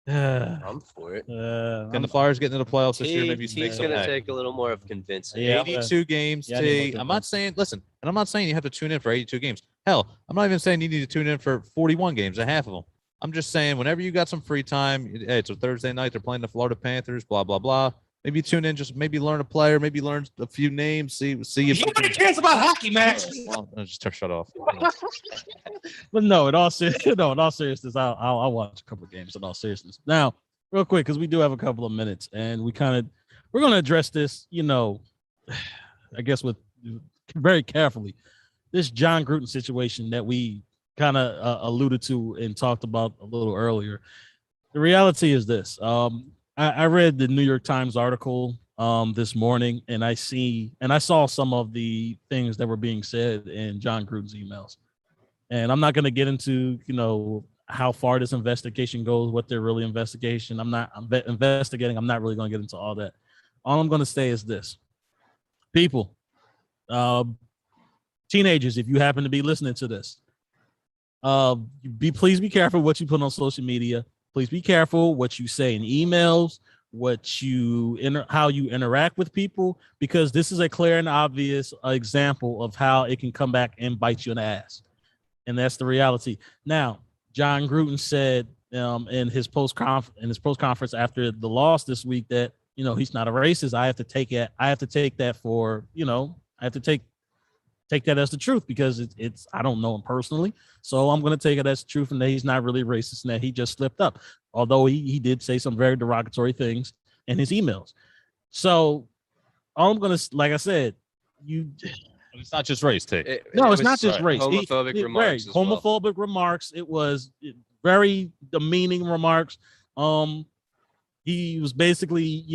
I'm for it. Can the Flyers get into the playoffs this year? Maybe He's make some going to hay? take a little more of convincing. Yeah. 82 games. Yeah, I need T. more I'm not saying, listen, and I'm not saying you have to tune in for 82 games. Hell, I'm not even saying you need to tune in for 41 games, a half of them. I'm just saying whenever you got some free time, hey, it's a Thursday night, they're playing the Florida Panthers, blah, blah, blah. Maybe tune in, just maybe learn a player, maybe learn a few names, see if You really cares about hockey, Max. well, just shut off. But no, in all seriousness, I'll watch a couple of games in all seriousness. Now, real quick, because we do have a couple of minutes, and we're going to address this, I guess with very carefully. This John Gruden situation that we kind of alluded to and talked about a little earlier. The reality is this. I read the New York Times article this morning, and I saw some of the things that were being said in John Gruden's emails. And I'm not going to get into, how far this investigation goes, what they're really investigating. I'm not really going to get into all that. All I'm going to say is this. People, teenagers, if you happen to be listening to this, please be careful what you put on social media. Please be careful what you say in emails, how you interact with people, because this is a clear and obvious example of how it can come back and bite you in the ass. And that's the reality. Now, John Gruden said in his post conference after the loss this week that, he's not a racist. I have to take that as the truth, because it's I don't know him personally, so I'm going to take it as the truth, and that he's not really racist and that he just slipped up, although he did say some very derogatory things in his emails. So all I'm going to, like I said, It's not just race, T. no, it's not just race. Homophobic remarks. As well. Homophobic remarks. It was very demeaning remarks. He was basically,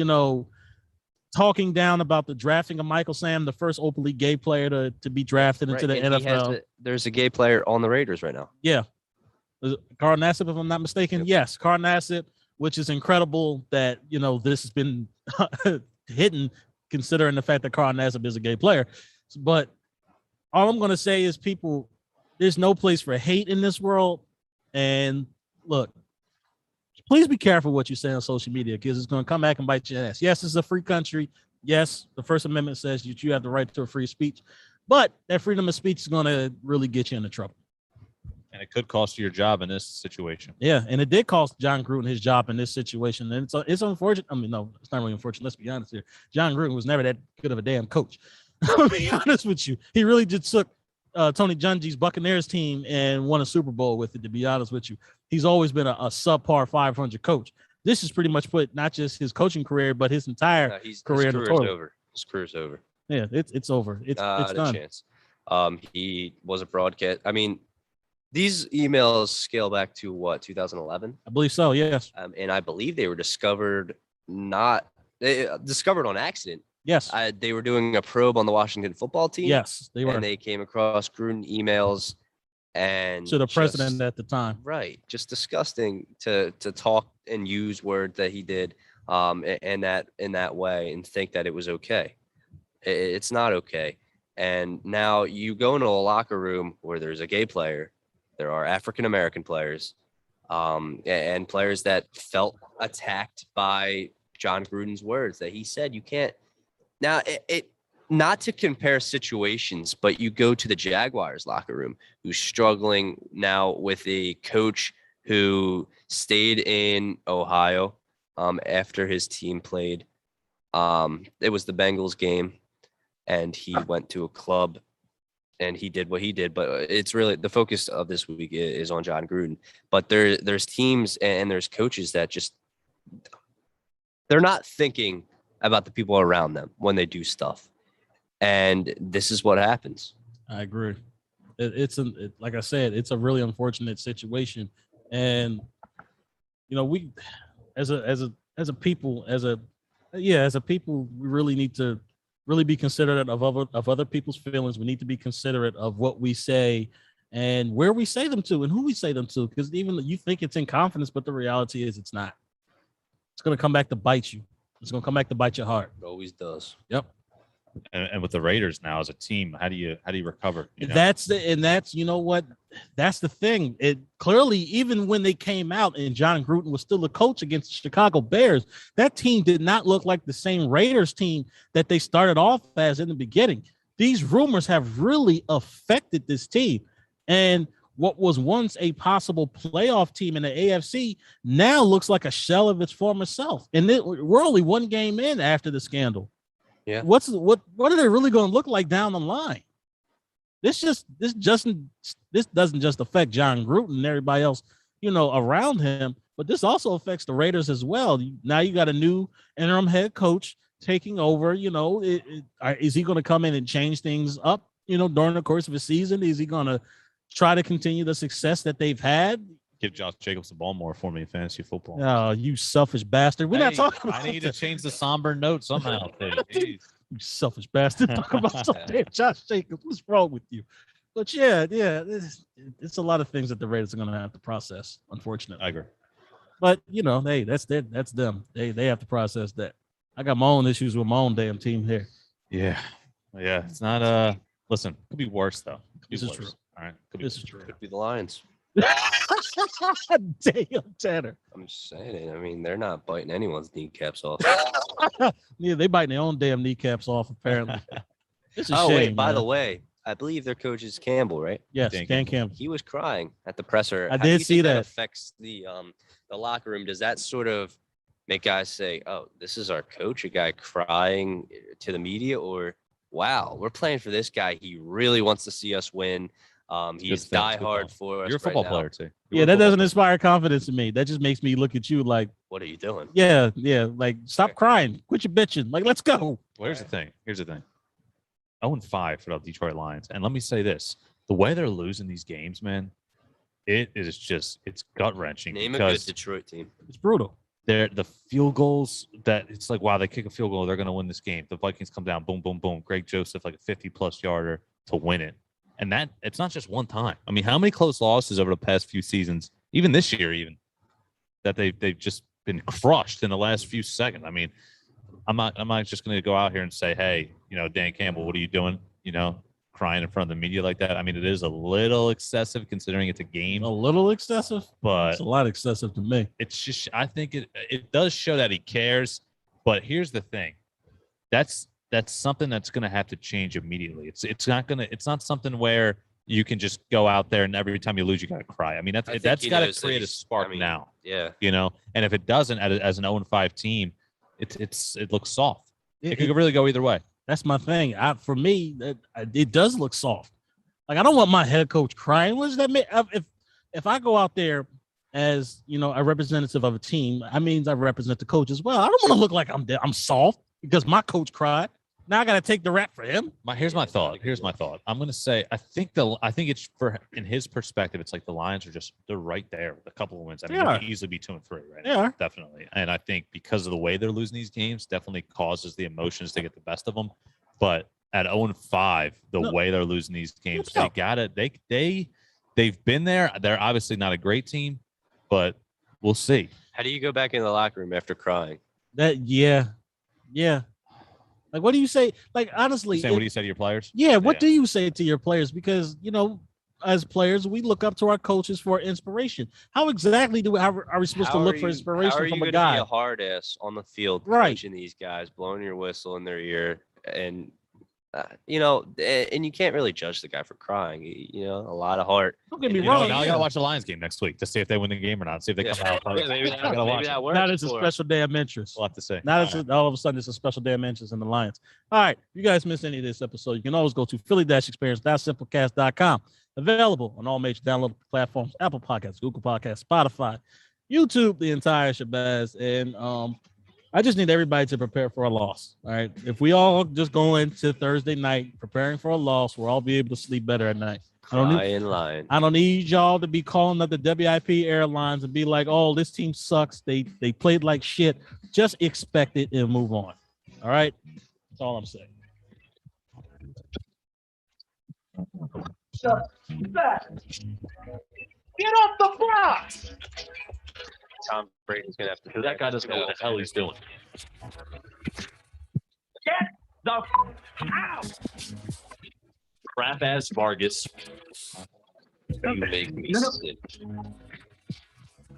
talking down about the drafting of Michael Sam, the first openly gay player to be drafted into the and NFL. There's a gay player on the Raiders right now. Yeah. Carl Nassib, if I'm not mistaken. Yep. Yes, Carl Nassib, which is incredible that, this has been hidden considering the fact that Carl Nassib is a gay player. But all I'm going to say is, people, there's no place for hate in this world. And look, please be careful what you say on social media, because it's going to come back and bite your ass. Yes, it's a free country. Yes, the First Amendment says that you have the right to a free speech, but that freedom of speech is going to really get you into trouble. And it could cost you your job in this situation. Yeah, and it did cost John Gruden his job in this situation, and it's unfortunate. I mean, no, it's not really unfortunate. Let's be honest here. John Gruden was never that good of a damn coach. I'll be honest with you. He really just took Tony Dungy's Buccaneers team and won a Super Bowl with it, to be honest with you. He's always been a subpar 500 coach. This has pretty much put not just his coaching career, but his entire career in the toilet. Over. His career's over. Yeah, it's over. It's Not done. a chance. He was a broadcast. I mean, these emails scale back to what, 2011? I believe so, yes. And I believe they were discovered on accident. Yes. They were doing a probe on the Washington football team. Yes, they were. And they came across Gruden emails and To the president at the time. Right. Just disgusting to talk and use words that he did in that way and think that it was okay. It's not okay. And now you go into a locker room where there's a gay player, there are African-American players, and players that felt attacked by John Gruden's words that he said you can't. Now, it not to compare situations, but you go to the Jaguars locker room who's struggling now with a coach who stayed in Ohio after his team played. It was the Bengals game, and he went to a club and he did what he did. But it's really the focus of this week is on John Gruden. But there's teams and there's coaches that just they're not thinking about the people around them when they do stuff. And this is what happens. I agree. Like I said, it's a really unfortunate situation, and we, as a people, we really need to really be considerate of other people's feelings. We need to be considerate of what we say and where we say them to and who we say them to, because even you think it's in confidence, but the reality is it's not. It's going to come back to bite you. It's going to come back to bite your heart. It always does. Yep. And with the Raiders now as a team, how do you recover? That's you know what? That's the thing. It clearly, even when they came out and John Gruden was still a coach against the Chicago Bears, that team did not look like the same Raiders team that they started off as in the beginning. These rumors have really affected this team. And what was once a possible playoff team in the AFC now looks like a shell of its former self. And we're only one game in after the scandal. Yeah. What are they really going to look like down the line? This doesn't just affect John Gruden and everybody else, around him, but this also affects the Raiders as well. Now you got a new interim head coach taking over. Is he going to come in and change things up, during the course of a season? Is he going to try to continue the success that they've had? Give Josh Jacobs the ball more for me in fantasy football. Oh, you selfish bastard. We're not talking about I need to change the somber note somehow. You selfish bastard. Talk about something. Josh Jacobs. What's wrong with you? But yeah, it's a lot of things that the Raiders are going to have to process, unfortunately. I agree. But, hey, that's them. They have to process that. I got my own issues with my own damn team here. Yeah. It's not listen, could be worse though. This is true. All right. This is true. Could be the Lions. Damn, Tanner. I'm just saying. I mean, they're not biting anyone's kneecaps off. Yeah, they biting their own damn kneecaps off, apparently. It's a shame, wait, by man. the way, I believe their coach is Campbell, right? Yes, Dan Dan Campbell. He was crying at the presser. I How do did you see think that. affects the locker room. Does that sort of make guys say, "Oh, this is our coach," a guy crying to the media, or "Wow, we're playing for this guy. He really wants to see us win. He's thing, die good hard call. for us." You're a football right player now. too. Yeah, that doesn't inspire confidence in me. That just makes me look at you like, What are you doing? yeah, like, stop crying. Quit your bitching. Like, let's go. Well, here's the thing. 0-5 for the Detroit Lions. And let me say this. The way they're losing these games, man, it's gut-wrenching. Name a good because Detroit team. It's brutal. the field goals that it's like, wow, they kick a field goal, they're going to win this game. The Vikings come down, boom, boom, boom. Greg Joseph, like a 50-plus yarder to win it. And that it's not just one time. I mean, how many close losses over the past few seasons, even this year, even that they've just been crushed in the last few seconds. I mean, I'm not just going to go out here and say, hey, Dan Campbell, what are you doing? Crying in front of the media like that. I mean, it is a little excessive considering it's a game, A little excessive, but it's a lot excessive to me. it's just, I think it does show that he cares. But here's the thing. That's something that's going to have to change immediately. It's not something where you can just go out there and every time you lose, you got to cry. I mean, that's he got to knows that create a he's- spark I mean, now, Yeah. and if it doesn't as an 0-5 team, it looks soft. It It- could really go either way. That's my thing. For me, it does look soft. Like, I don't want my head coach crying. What does that mean? If I go out there as a representative of a team, that means I represent the coach as well. I don't want to look like I'm soft because my coach cried. Now I got to take the rap for him. Here's my thought. I'm going to say I think it's in his perspective, it's like the Lions they're right there with a couple of wins. I mean, They they are. could easily be 2-3 right They now, are. definitely. And I think because of the way they're losing these games, definitely causes the emotions to get the best of them. But at 0-5, the No. way they're losing these games, No. they got it. They've been there. They're obviously not a great team, but we'll see. How do you go back in the locker room after crying? Yeah. Like, what do you say? Like, honestly, What do you say to your players? yeah, what Yeah. do you say to your players? Because, as players, we look up to our coaches for inspiration. How exactly are we supposed to look for inspiration how are from you a gonna guy? Be a hard ass on the field, Right. coaching these guys, blowing your whistle in their ear, and And you can't really judge the guy for crying. A lot of heart. Don't get me You know, wrong. now I yeah. gotta watch the Lions game next week to see if they win the game or not. See if they come out. Yeah, maybe I gotta watch it. that Now works. it's a for 'em. special day of interest. We'll have to see. Now it's all of a sudden it's a special day of interest in the Lions. All right, if you guys missed any of this episode, you can always go to philly-experience.simplecast.com. Available on all major download platforms: Apple Podcasts, Google Podcasts, Spotify, YouTube, the entire shabazz. And I just need everybody to prepare for a loss. All right, if we all just go into Thursday night preparing for a loss, we'll all be able to sleep better at night. Crying line. I don't need y'all to be calling up the WIP airlines and be like, "Oh, this team sucks. They played like shit." Just expect it and move on. All right, that's all I'm saying. Get off the box! Tom Brady's gonna have to. That guy doesn't know what the hell he's doing. The out! Crap ass Vargas. You make me sick.